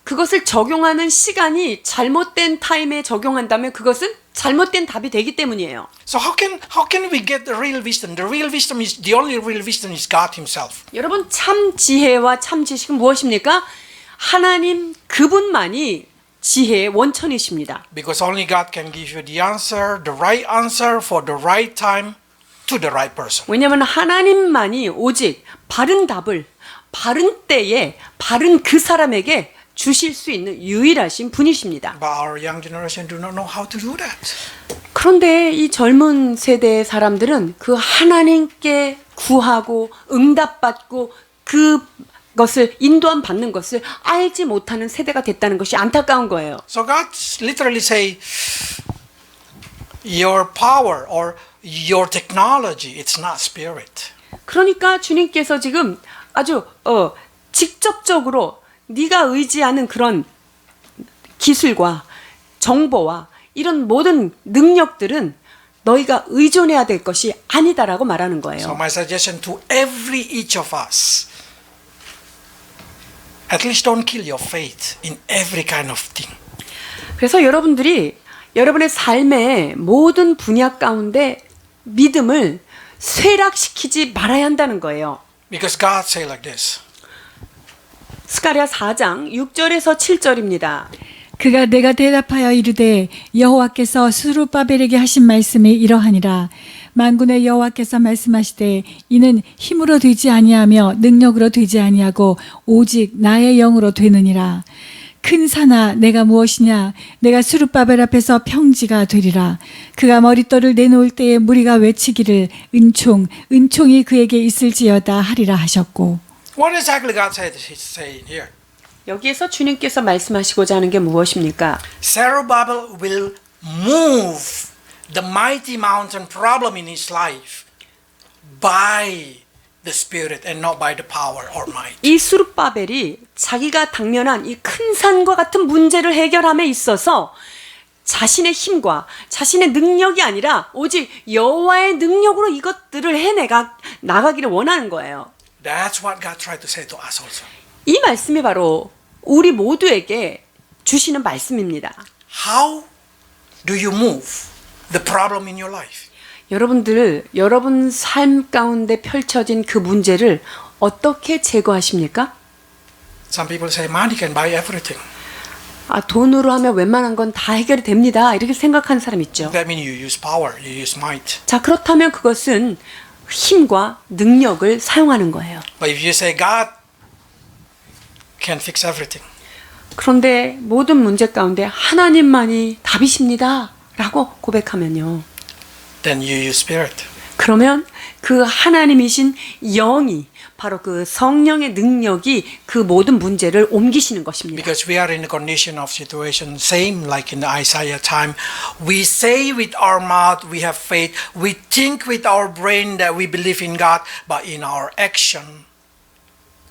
그것을 적용하는 시간이 잘못된 타임에 적용한다면 그것은 잘못된 답이 되기 때문이에요. So how can we get the real wisdom? The real wisdom is the only real wisdom is God Himself. 여러분 참 지혜와 참 지식은 무엇입니까? 하나님 그분만이 지혜의 원천이십니다. Because only God can give you the right answer for the right time to the right person. 왜냐하면 하나님만이 오직 바른 답을 바른 때에 바른 그 사람에게 주실 수 있는 유일하신 분이십니다. But our young generation do not know how to do that. 그런데 이 젊은 세대의 사람들은 그 하나님께 구하고 응답받고 그것을 인도함 받는 것을 알지 못하는 세대가 됐다는 것이 안타까운 거예요. So God literally say, your power or your technology, it's not spirit. 그러니까 주님께서 지금 아주 직접적으로 네가 의지하는 그런 기술과 정보와 이런 모든 능력들은 너희가 의존해야 될 것이 아니다라고 말하는 So 거예요. my suggestion to each of us, at least don't kill your faith in every kind of thing. 그래서 여러분들이 여러분의 삶의 모든 분야 가운데 믿음을 쇠락시키지 말아야 한다는 거예요. Because God say like this. 스가랴 4장 6절에서 7절입니다. 그가 내가 대답하여 이르되 여호와께서 스룹바벨에게 하신 말씀이 이러하니라. 만군의 여호와께서 말씀하시되 이는 힘으로 되지 아니하며 능력으로 되지 아니하고 오직 나의 영으로 되느니라. 큰 산아 내가 무엇이냐? 내가 스룹바벨 앞에서 평지가 되리라. 그가 머릿돌을 내놓을 때에 무리가 외치기를 은총이 그에게 있을지어다 하리라 하셨고. What exactly God is saying here? 여기에서 주님께서 말씀하시고자 하는 게 무엇입니까? Zerubbabel will move the mighty mountain problem in his life by the Spirit and not by the power or might. 이 스룹바벨이 자기가 당면한 이 큰 산과 같은 문제를 해결함에 있어서 자신의 힘과 자신의 능력이 아니라 오직 여호와의 능력으로 이것들을 해내가 나가기를 원하는 거예요. That's what God tried to say to us also. 이 말씀이 바로 우리 모두에게 주시는 말씀입니다. How do you move the problem in your life? 여러분 삶 가운데 펼쳐진 그 문제를 어떻게 제거하십니까? Some people say money can buy everything. 돈으로 하면 웬만한 건 다 해결이 됩니다. 이렇게 생각하는 사람 있죠. That means you use power, you use might. 자, 그렇다면 그것은 힘과 능력을 사용하는 거예요. But if you say God can fix everything, 그런데 모든 문제 가운데 하나님만이 답이십니다. 라고 고백하면요. then you use spirit. 그러면 그 하나님이신 영이 바로 그 성령의 능력이 그 모든 문제를 옮기시는 것입니다. Because we are in a condition of situation same like in the Isaiah time. We say with our mouth we have faith. We think with our brain that we believe in God, but in our action,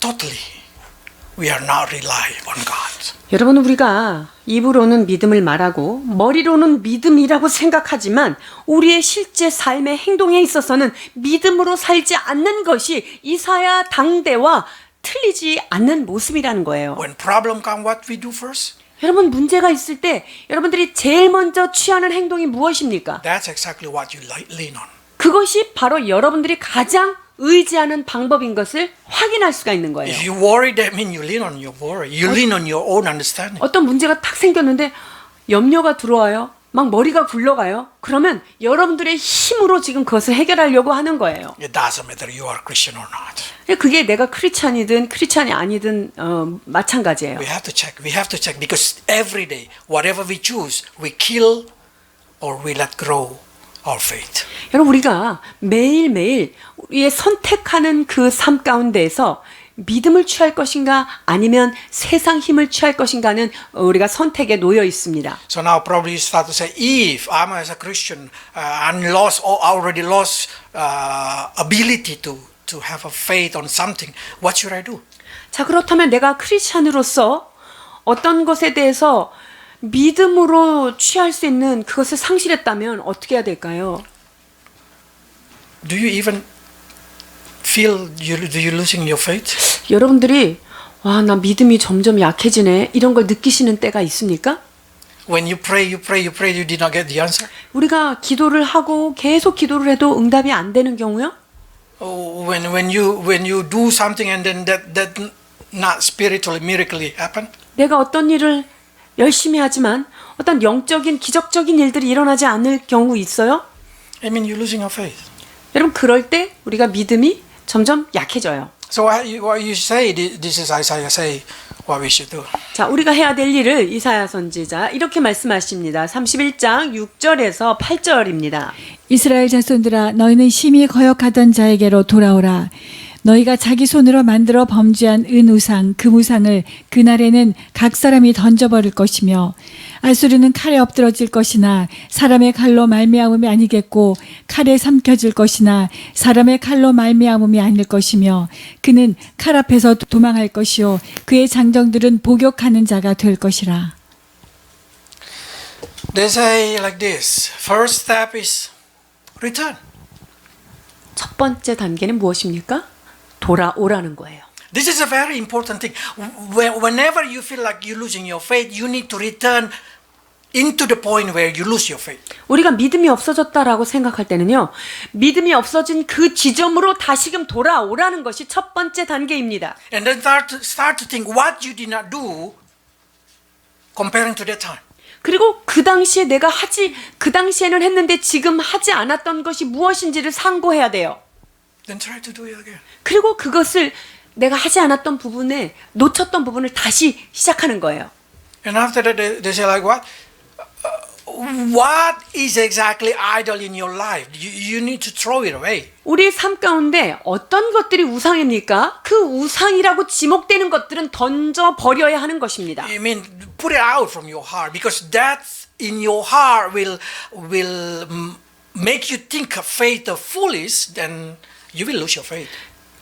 totally, we are not rely on God. 여러분, 우리가 입으로는 믿음을 말하고 머리로는 믿음이라고 생각하지만 우리의 실제 삶의 행동에 있어서는 믿음으로 살지 않는 것이 이사야 당대와 틀리지 않는 모습이라는 거예요. When problem come, what we do first? 여러분, 문제가 있을 때 여러분들이 제일 먼저 취하는 행동이 무엇입니까? That's exactly what you lean on. 그것이 바로 여러분들이 가장 의지하는 방법인 것을 확인할 수가 있는 거예요. If you worry, that means you lean on your worry. You lean on your own understanding. 어떤 문제가 탁 생겼는데 염려가 들어와요. 막 머리가 굴러가요. 그러면 여러분들의 힘으로 지금 그것을 해결하려고 하는 거예요. It doesn't matter you are Christian or not. 그게 내가 크리스찬이든 크리스찬이 아니든 마찬가지예요. We have to check. We have to check because every day, whatever we choose, we kill or we let grow our faith. 여러분, 우리가 매일매일 우리의 선택하는 그 삶 가운데에서 믿음을 취할 것인가 아니면 세상 힘을 취할 것인가는 우리가 선택에 놓여 있습니다. So now probably you start to say, if I'm as a Christian and lost or already lost ability to have a faith on something, what should I do? 자, 그렇다면 내가 크리스찬으로서 어떤 것에 대해서 믿음으로 취할 수 있는 그것을 상실했다면 어떻게 해야 될까요? Do you even feel you're losing your faith? 여러분들이 와, 나 믿음이 점점 약해지네 이런 걸 느끼시는 때가 있습니까? When you pray, you did not get the answer. 우리가 기도를 하고 계속 기도를 해도 응답이 안 되는 경우요? When you do something and then that not spiritually miraculously happen. 내가 어떤 일을 열심히 하지만 어떤 영적인 기적적인 일들이 일어나지 않을 경우 있어요? I mean, you're losing your faith. 여러분 그럴 때 우리가 믿음이 점점 약해져요. So what you say, this is Isaiah say what we should do. 자, 우리가 해야 될 일을 이사야 선지자 이렇게 말씀하십니다. 31장 6절에서 8절입니다. 이스라엘 자손들아 너희는 심히 거역하던 자에게로 돌아오라. 너희가 자기 손으로 만들어 범죄한 은우상 금우상을 그날에는 각 사람이 던져버릴 것이며 아수르는 칼에 엎드러질 것이나 사람의 칼로 말미암음이 아니겠고 칼에 삼켜질 것이나 사람의 칼로 말미암음이 아닐 것이며 그는 칼 앞에서 도망할 것이요 그의 장정들은 복역하는 자가 될 것이라. They say like this. First step is return. 첫 번째 단계는 무엇입니까? 돌아오라는 거예요. This is a very important thing. Whenever you feel like you're losing your faith, you need to return into the point where you lose your faith. 우리가 믿음이 없어졌다라고 생각할 때는요. 믿음이 없어진 그 지점으로 다시금 돌아오라는 것이 첫 번째 단계입니다. And then start to think what you did not do comparing to that time. 그리고 그 당시에 그 당시에는 했는데 지금 하지 않았던 것이 무엇인지를 상고해야 돼요. Then try to do it again. 그리고 그것을 내가 하지 않았던 부분에 놓쳤던 부분을 다시 시작하는 거예요. And after that, they say like what? What is exactly idol in your life? You need to throw it away. 우리 삶 가운데 어떤 것들이 우상입니까? 그 우상이라고 지목되는 것들은 던져 버려야 하는 것입니다. I mean, put it out from your heart because that in your heart will make you think of faith of foolish. Then you will lose your faith.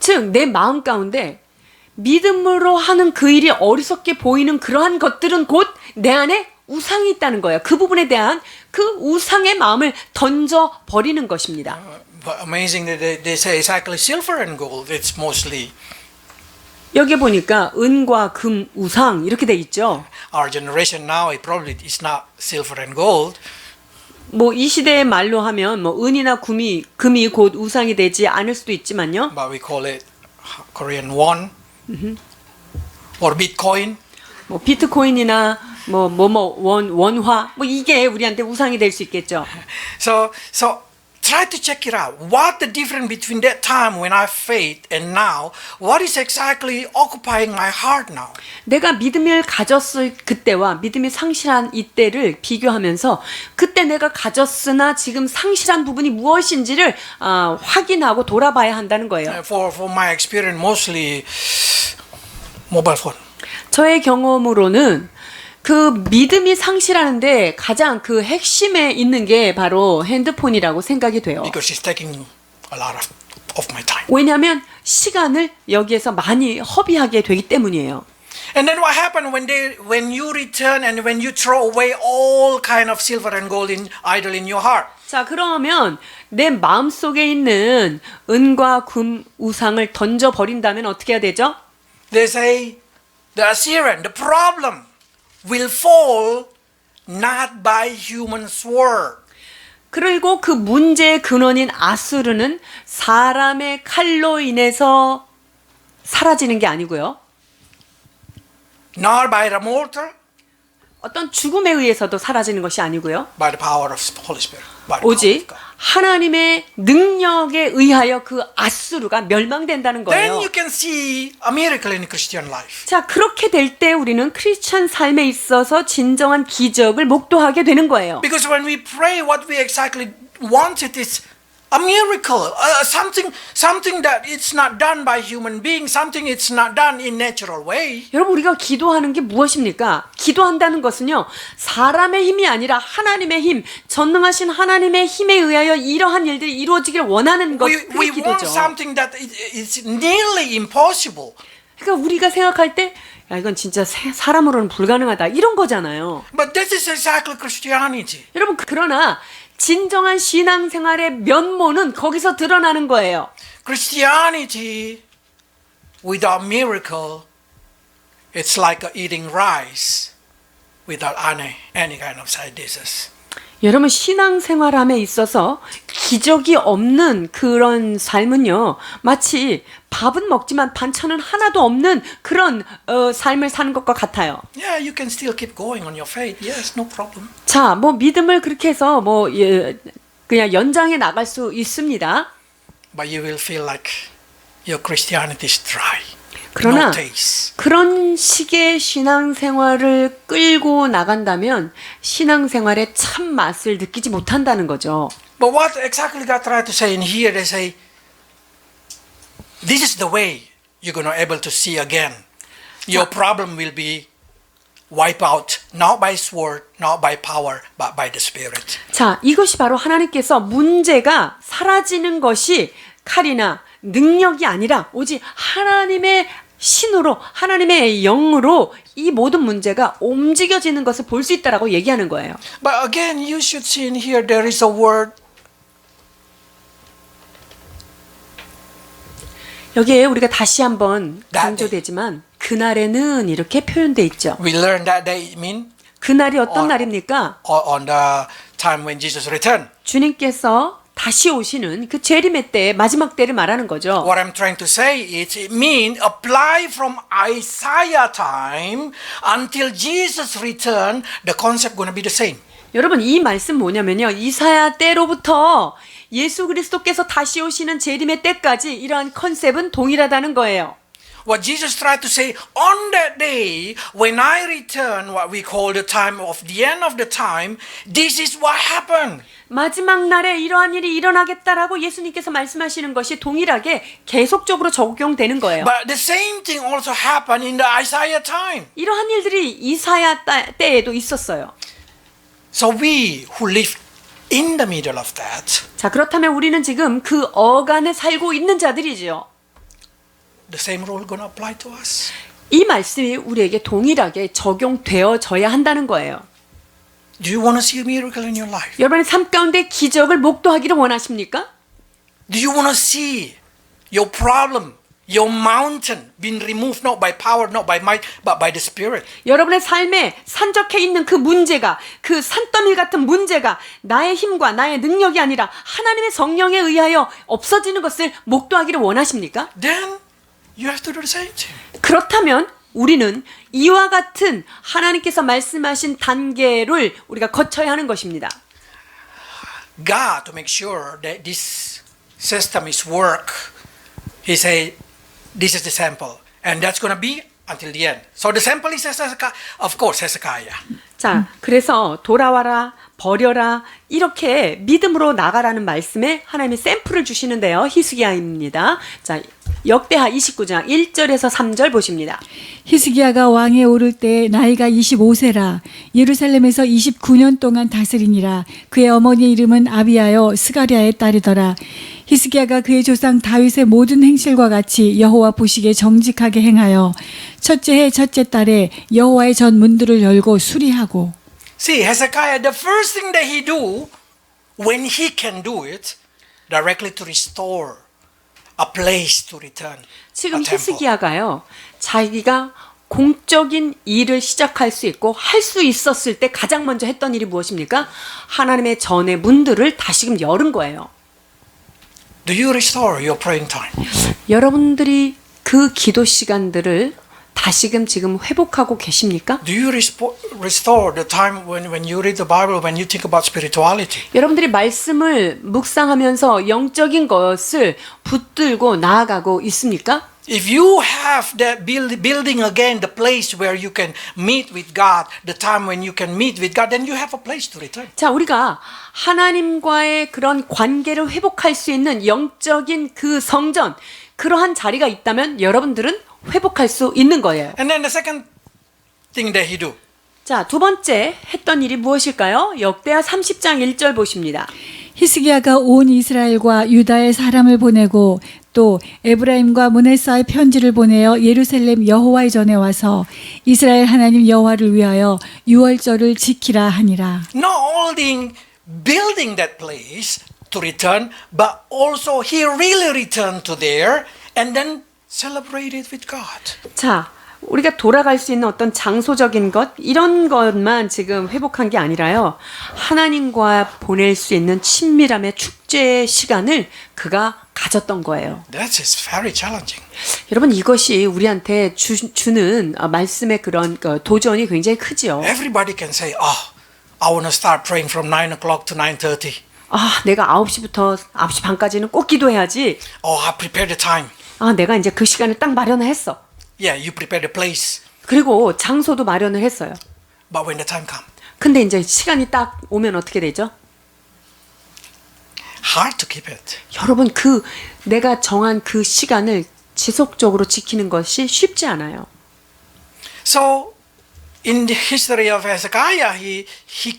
즉, 내 마음 가운데 믿음으로 하는 그 일이 어리석게 보이는 그러한 것들은 곧 내 안에 우상이 있다는 거예요. 그 부분에 대한 그 우상의 마음을 던져 버리는 것입니다. But amazing that they say exactly silver and gold. It's mostly 여기 보니까 은과 금, 우상 이렇게 돼 있죠. our generation now. It probably is not silver and gold. 뭐 이 시대의 말로 하면 뭐 은이나 금이 곧 우상이 되지 않을 수도 있지만요. But we call it Korean won or Bitcoin. 뭐 비트코인이나 원화 뭐 이게 우리한테 우상이 될 수 있겠죠. So try to check it out. What the difference between that time when I have faith and now? What is exactly occupying my heart now? 내가 믿음을 가졌을 그때와 믿음이 상실한 이때를 비교하면서 그때 내가 가졌으나 지금 상실한 부분이 무엇인지를 확인하고 돌아봐야 한다는 거예요. For my experience, mostly mobile phone. 저의 경험으로는 그 믿음이 상실하는데 가장 그 핵심에 있는 게 바로 핸드폰이라고 생각이 돼요. Because it's taking a lot of my time. 왜냐하면 시간을 여기에서 많이 허비하게 되기 때문이에요. And then what happened when you return and when you throw away all kind of silver and gold idol in your heart? 자, 그러면 내 마음속에 있는 은과 금 우상을 던져 버린다면 어떻게 해야 되죠? They say the Assyrian, the problem will fall not by human sword. 그리고 그 문제의 근원인 아수르는 사람의 칼로 인해서 사라지는 게 아니고요. Nor by the mortar, 어떤 죽음에 의해서도 사라지는 것이 아니고요. by the power of the Holy Spirit. By the power of 오직 God. 하나님의 능력에 의하여 그 아수르가 멸망된다는 Then 거예요. you can see a miracle in Christian life. 자, 그렇게 될 때 우리는 크리스천 삶에 있어서 진정한 기적을 목도하게 되는 거예요. Because when we pray, what we exactly wanted is A miracle, something that it's not done by human beings, something it's not done in natural way. 여러분 우리가 기도하는 게 무엇입니까? 기도한다는 것은요. 사람의 힘이 아니라 하나님의 힘, 전능하신 하나님의 힘에 의하여 이러한 일들이 이루어지길 원하는 것. We 그게 want 기도죠. something that is nearly impossible. 그러니까 우리가 생각할 때 야, 이건 진짜 사람으로는 불가능하다. 이런 거잖아요. But this is exactly Christianity. 여러분 그러나 진정한 신앙생활의 면모는 거기서 드러나는 거예요. Christianity without miracle, it's like eating rice without any kind of side dishes. 여러분 신앙생활함에 있어서 기적이 없는 그런 삶은요. 마치 밥은 먹지만 반찬은 하나도 없는 그런 삶을 사는 것과 같아요. Yeah, you can still keep going on your faith. Yes, no problem. 자, 뭐 믿음을 그렇게 해서 뭐 그냥 연장해 나갈 수 있습니다. But you will feel like your Christianity is dry. 그러나 No taste. 그런 식의 신앙생활을 끌고 나간다면 신앙생활의 참 맛을 느끼지 못한다는 거죠. But what exactly God tried to say in here, they say, this is the way you're going to be able to see again. Your problem will be wiped out, not by sword, not by power, but by the Spirit. 자, 이것이 바로 하나님께서 문제가 사라지는 것이 칼이나 능력이 아니라 오직 하나님의 신으로 하나님의 영으로 이 모든 문제가 움직여지는 것을 볼 수 있다라고 얘기하는 거예요. But again, you should see in here there is a word. 여기에 우리가 다시 한번 강조되지만 그날에는 이렇게 표현돼 있죠. We learned that day mean 그날이 어떤 날입니까? on the time when Jesus returned. 주님께서 다시 오시는 그 재림의 때 마지막 때를 말하는 거죠. What I'm trying to say is it means apply from Isaiah time until Jesus return, the concept going to be the same. 여러분 이 말씀 뭐냐면요. 이사야 때로부터 예수 그리스도께서 다시 오시는 재림의 때까지 이러한 컨셉은 동일하다는 거예요. What Jesus tried to say on that day when I return, what we call the time of the end of the time, this is what happened. 마지막 날에 이러한 일이 일어나겠다라고 예수님께서 말씀하시는 것이 동일하게 계속적으로 적용되는 거예요. But the same thing also happened in the Isaiah time. 이러한 일들이 이사야 때에도 있었어요. So we who live in the middle of that, 자, 그렇다면 우리는 지금 그 어간에 살고 있는 자들이죠. the same rule going to apply to us. 이 말씀이 우리에게 동일하게 적용되어져야 한다는 거예요. Do you want to see a miracle in your life? 여러분의 삶 가운데 기적을 목도하기를 원하십니까? Do you want to see your problem, your mountain being removed not by power, not by might, but by the Spirit? 여러분의 삶에 산적해 있는 그 문제가, 그 산더미 같은 문제가 나의 힘과 나의 능력이 아니라 하나님의 성령에 의하여 없어지는 것을 목도하기를 원하십니까? Then you have to do the same thing. 그렇다면 우리는 이와 같은 하나님께서 말씀하신 단계를 우리가 거쳐야 하는 것입니다. God, to make sure that this system is work, He say, this is the sample, and that's going to be until the end. So the sample is Hezekiah, of course, Hezekiah. 자, 그래서 돌아와라, 버려라 이렇게 믿음으로 나가라는 말씀에 하나님의 샘플을 주시는데요. 히스기야입니다. 자, 역대하 29장 1절에서 3절 보십니다. 히스기야가 왕에 오를 때 나이가 25세라 예루살렘에서 29년 동안 다스리니라. 그의 어머니 이름은 아비야요 스가랴의 딸이더라. 히스기야가 그의 조상 다윗의 모든 행실과 같이 여호와 보시기에 정직하게 행하여 첫째 해 첫째 달에 여호와의 전 문들을 열고 수리하고. See, Hezekiah, the first thing that he do when he can do it, directly to restore a place to return. 지금 a temple. 히스기야가요. 자기가 공적인 일을 시작할 수 있고 할 수 있었을 때 가장 먼저 했던 일이 무엇입니까? 하나님의 전의 문들을 다시금 열은 거예요. Do you restore your praying time? 여러분들이 그 기도 시간들을 다시금 지금 회복하고 계십니까? Do you restore the time when you read the Bible, when you think about spirituality? 여러분들이 말씀을 묵상하면서 영적인 것을 붙들고 나아가고 있습니까? If you have that building again the place where you can meet with God, the time when you can meet with God, then you have a place to return. 자, 우리가 하나님과의 그런 관계를 회복할 수 있는 영적인 그 성전, 그러한 자리가 있다면 여러분들은 회복할 수 있는 거예요. And then the second thing that he do. 자, 두 번째 했던 일이 무엇일까요? 역대하 30장 1절 보십니다. 히스기야가 온 이스라엘과 유다의 사람을 보내고 또 에브라임과 므낫사의 편지를 보내어 예루살렘 여호와의 전에 와서 이스라엘 하나님 여호와를 위하여 유월절을 지키라 하니라. Not only building that place to return, but also he really returned to there and then celebrated with God. 자, 우리가 돌아갈 수 있는 어떤 장소적인 것, 이런 것만 지금 회복한 게 아니라요. 하나님과 보낼 수 있는 친밀함의 축제의 시간을 그가 가졌던 거예요. That is very challenging. 여러분, 이것이 우리한테 주는 말씀의 그런 도전이 굉장히 크지요. Everybody can say, oh, I want to start praying from 9 o'clock to 9:30. 아, 내가 9시부터 9시 반까지는 꼭 기도해야지. Oh, I prepared the time. 아, 내가 이제 그 시간을 딱 마련을 했어. Yeah, you prepare the place. 그리고 장소도 마련을 했어요. But when the time comes, 근데 이제 시간이 딱 오면 어떻게 되죠? hard to keep it. 여러분, 내가 정한 그 시간을 지속적으로 지키는 것이 쉽지 않아요. So, in the history of Hezekiah, he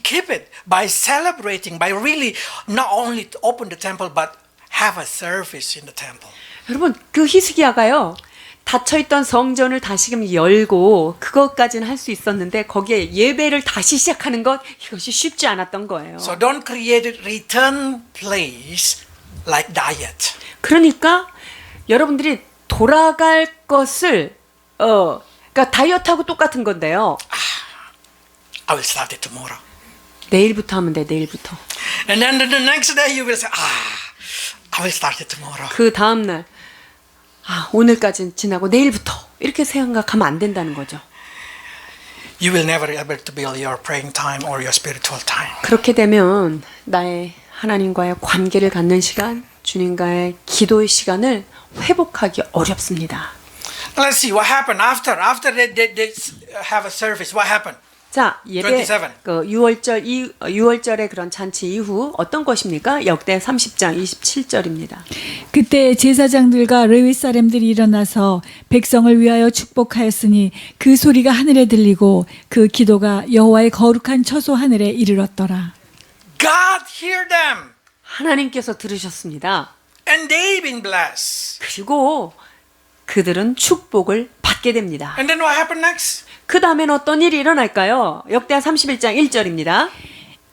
kept it by celebrating, by really not only to open the temple, but have a service in the temple. 여러분, 그 히스기야가요, 닫혀있던 성전을 다시금 열고 그것까지는 할 수 있었는데 거기에 예배를 다시 시작하는 것, 이것이 쉽지 않았던 거예요. So don't create a return place like diet. 그러니까 여러분들이 돌아갈 것을 그러니까 다이어트하고 똑같은 건데요. I will start it tomorrow. 내일부터 하면 돼, 내일부터. And then the next day you will say, I will start it tomorrow. 그 다음날 오늘까지는 지나고 내일부터 이렇게 생각하면 안 된다는 거죠. You will never be able to build your praying time or your spiritual time. 그렇게 되면 나의 하나님과의 관계를 갖는 시간, 주님과의 기도의 시간을 회복하기 어렵습니다. Let's see what happened after they have a service. What happened? 자, 예배 27. 그 6월절의 그런 잔치 이후 어떤 것입니까? 역대 30장 27절입니다. 그때 제사장들과 레위 사람들이 일어나서 백성을 위하여 축복하였으니 그 소리가 하늘에 들리고 그 기도가 여호와의 거룩한 처소 하늘에 이르렀더라. God hear them 하나님께서 들으셨습니다. and they've been blessed. 그리고 그들은 축복을 받게 됩니다. And then what happened next? 그 다음엔 어떤 일이 일어날까요? 역대하 31장 1절입니다.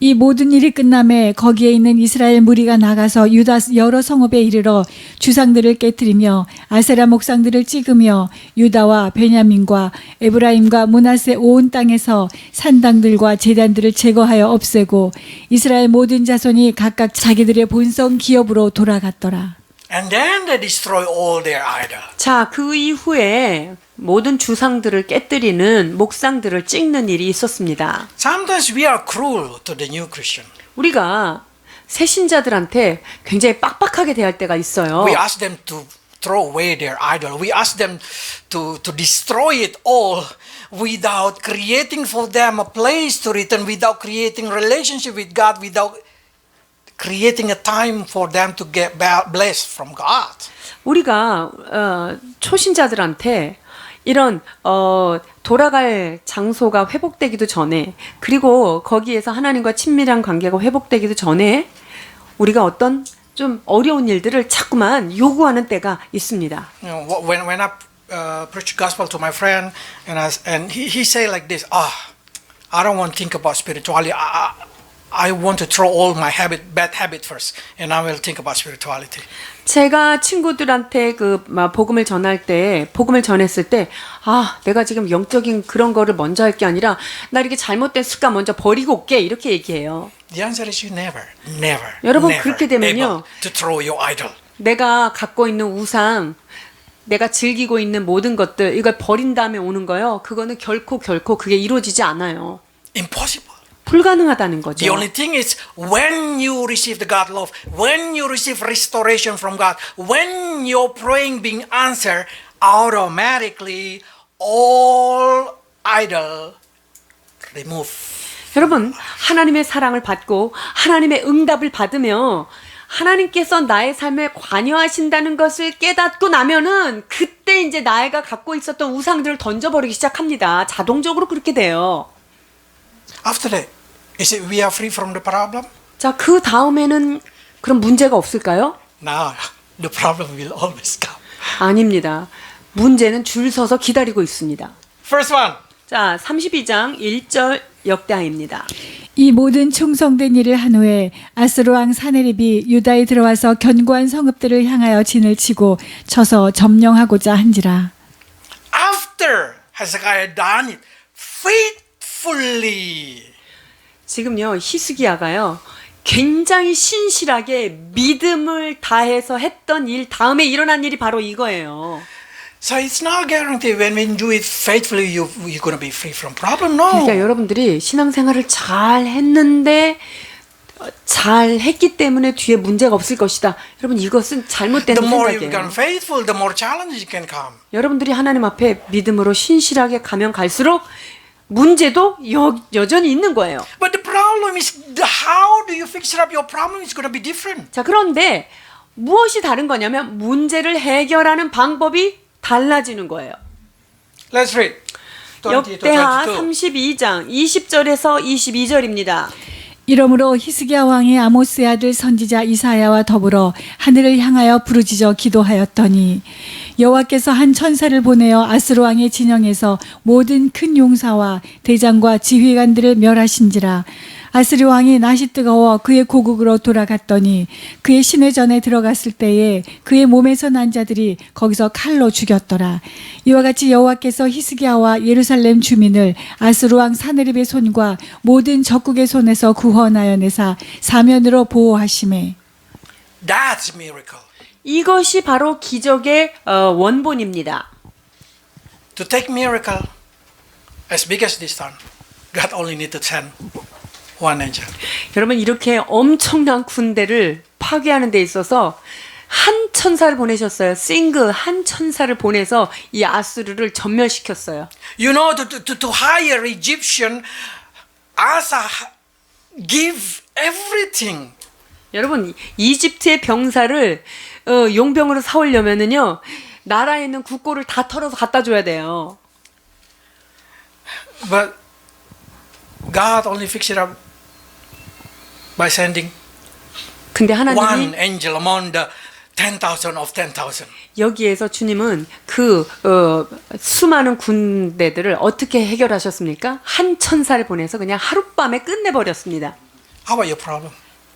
이 모든 일이 끝남에 거기에 있는 이스라엘 무리가 나가서 유다 여러 성읍에 이르러 주상들을 깨뜨리며 아세라 목상들을 찍으며 유다와 베냐민과 에브라임과 므낫세 온 땅에서 산당들과 제단들을 제거하여 없애고 이스라엘 모든 자손이 각각 자기들의 본성 기업으로 돌아갔더라. And then they destroy all their idols. 자, 그 이후에 모든 주상들을 깨뜨리는 목상들을 찍는 일이 있었습니다. Sometimes we are cruel to the new Christian. 우리가 새 신자들한테 굉장히 빡빡하게 대할 때가 있어요. We ask them to throw away their idol. We ask them to destroy it all without creating for them a place to return, without creating relationship with God, without creating a time for them to get blessed from God. 우리가 초신자들한테 이런 돌아갈 장소가 회복되기도 전에, 그리고 거기에서 하나님과 친밀한 관계가 회복되기도 전에 우리가 어떤 좀 어려운 일들을 자꾸만 요구하는 때가 있습니다. You know, when I preach gospel to my friend and he say like this, I don't want to think about spirituality. I want to throw all my bad habit first, and I will think about spirituality. 제가 친구들한테 복음을 전했을 때, 내가 지금 영적인 그런 거를 먼저 할 게 아니라, 나 이렇게 잘못된 습관 먼저 버리고 올게, 이렇게 얘기해요. The answer is you never 여러분, never 그렇게 되면요, able to throw your idol. 내가 갖고 있는 우상, 내가 즐기고 있는 모든 것들, 이걸 버린 다음에 오는 거요, 그거는 결코 그게 이루어지지 않아요. Impossible. 불가능하다는 거죠. The only thing is when you receive the God love, when you receive restoration from God, when your praying being answered, automatically all idol remove. 여러분, 하나님의 사랑을 받고 하나님의 응답을 받으며 하나님께서 나의 삶에 관여하신다는 것을 깨닫고 나면은 그때 이제 나이가 갖고 있었던 우상들을 던져버리기 시작합니다. 자동적으로 그렇게 돼요. After that, is it we are free from the problem? 자, 그 다음에는 그럼 문제가 없을까요? Now, the problem will always come. 아닙니다. 문제는 줄 서서 기다리고 있습니다. First one. 자, 32장 1절 역대하입니다. 이 모든 충성된 일을 한 후에 아스루 왕 사네립이 유다에 들어와서 견고한 성읍들을 향하여 진을 치고 쳐서 점령하고자 한지라. After Hezekiah done it faithfully. 지금요, 히스기야가요, 굉장히 신실하게 믿음을 다해서 했던 일 다음에 일어난 일이 바로 이거예요. So it's not guaranteed when we do it faithfully you're going to be free from problem. No. 그러니까 여러분들이 신앙생활을 잘 했는데 잘 했기 때문에 뒤에 문제가 없을 것이다. 여러분, 이것은 잘못된 The more you become 생각이에요. faithful, the more challenges can come. 여러분들이 하나님 앞에 믿음으로 신실하게 가면 갈수록 문제도 여전히 있는 거예요. But the problem is how do you fix up your problem is going to be different. 자, 그런데 무엇이 다른 거냐면 문제를 해결하는 방법이 달라지는 거예요. Let's read. 20 to 역대하 22. 32장 20절에서 22절입니다. 이러므로 히스기야 왕이 아모스의 아들 선지자 이사야와 더불어 하늘을 향하여 부르짖어 기도하였더니 여호와께서 한 천사를 보내어 아스루 왕의 진영에서 모든 큰 용사와 대장과 지휘관들을 멸하신지라. 아스루 왕이 낯이 뜨거워 그의 고국으로 돌아갔더니 그의 시내전에 들어갔을 때에 그의 몸에서 난 자들이 거기서 칼로 죽였더라. 이와 같이 여호와께서 히스기야와 예루살렘 주민을 아스루 왕 사네립의 손과 모든 적국의 손에서 구원하여 내사 사면으로 보호하시매. That's miracle. 이것이 바로 기적의 원본입니다. To take miracle as big as this time, God only need to send one angel. 여러분, 이렇게 엄청난 군대를 파괴하는 데 있어서 한 천사를 보내셨어요. 한 천사를 보내서 이 아수르를 전멸시켰어요. You know, to hire Egyptian, Asa give everything. 여러분, 이집트의 병사를 용병으로 사오려면은요, 나라에 있는 국고를 다 털어서 갖다 줘야 돼요. But God only fix it up by sending 근데 one 하나님이 angel among the 10,000 of 10,000. 여기에서 주님은 그 수많은 군대들을 어떻게 해결하셨습니까? 한 천사를 보내서 그냥 하룻밤에 끝내버렸습니다. How about your problem?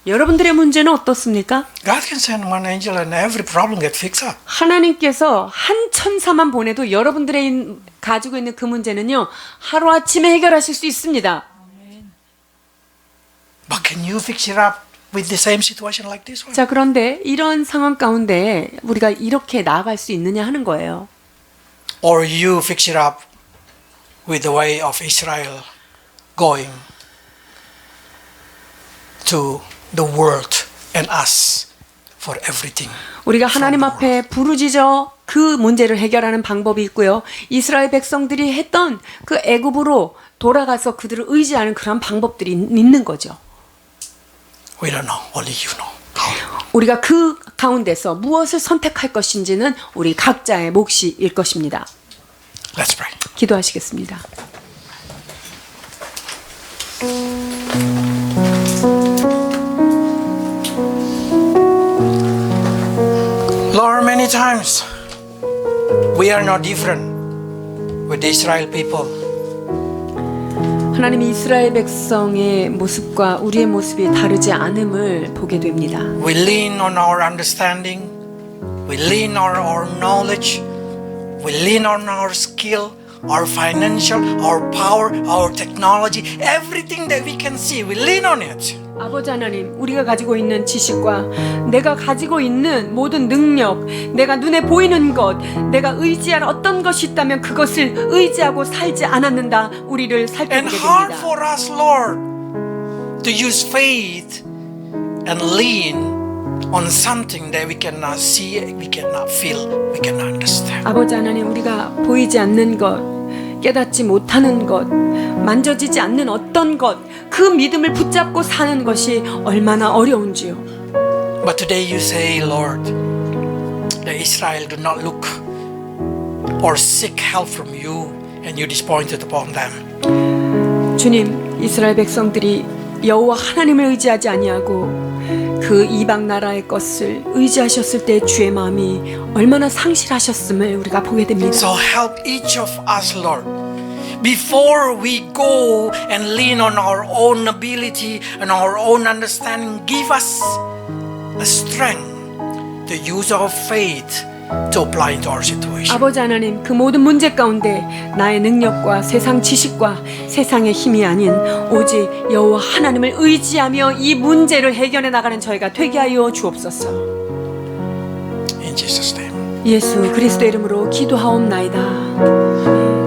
여러분들의 문제는 어떻습니까? God can send one angel and every problem get fixed up. 하나님께서 한 천사만 보내도 여러분들의 가지고 있는 그 문제는요, 하루아침에 해결하실 수 있습니다. But can you fix it up with the same situation like this one? 자, 그런데 이런 상황 가운데 우리가 이렇게 나아갈 수 있느냐 하는 거예요. Or you fix it up with the way of Israel going to the world and us for everything. 우리가 하나님 앞에 부르짖어 그 문제를 해결하는 방법이 있고요. 이스라엘 백성들이 했던 그 애굽으로 돌아가서 그들을 의지하는 그런 방법들이 있는 거죠. We don't know. Only you know. 우리가 그 가운데서 무엇을 선택할 것인지는 우리 각자의 몫일 것입니다. Let's pray. 기도하시겠습니다. Lord, many times we are not different with the Israel people. 하나님, 이스라엘 백성의 모습과 우리의 모습이 다르지 않음을 보게 됩니다. We lean on our understanding. We lean on our knowledge. We lean on our skill, our financial, our power, our technology, everything that we can see. We lean on it. 아버지 하나님, 우리가 가지고 있는 지식과 내가 가지고 있는 모든 능력, 내가 눈에 보이는 것, 내가 의지할 어떤 것이 있다면 그것을 의지하고 살지 않았는다. 우리를 And 살펴보게 hard 됩니다. for us, Lord, to use faith and lean on something that we cannot see, we cannot feel, we cannot understand. 아버지 하나님, 우리가 보이지 않는 것, 깨닫지 못하는 것, 만져지지 않는 어떤 것, 그 믿음을 붙잡고 사는 것이 얼마나 어려운지요. But today you say, Lord, that Israel do not look or seek help from you, and you disappointed upon them. 주님, 이스라엘 백성들이 여호와 하나님을 의지하지 아니하고 그 이방 나라의 것을 의지하셨을 때 주의 마음이 얼마나 상실하셨음을 우리가 보게 됩니다. So help each of us, Lord. Before we go and lean on our own ability and our own understanding, give us a strength, the use of faith to apply into our situation. 아버지 하나님, 그 모든 문제 가운데 나의 능력과 세상 지식과 세상의 힘이 아닌 오직 여호와 하나님을 의지하며 이 문제를 해결해 나가는 저희가 되게 하여 주옵소서. In Jesus' name. 예수 그리스도의 이름으로 기도하옵나이다. 아멘.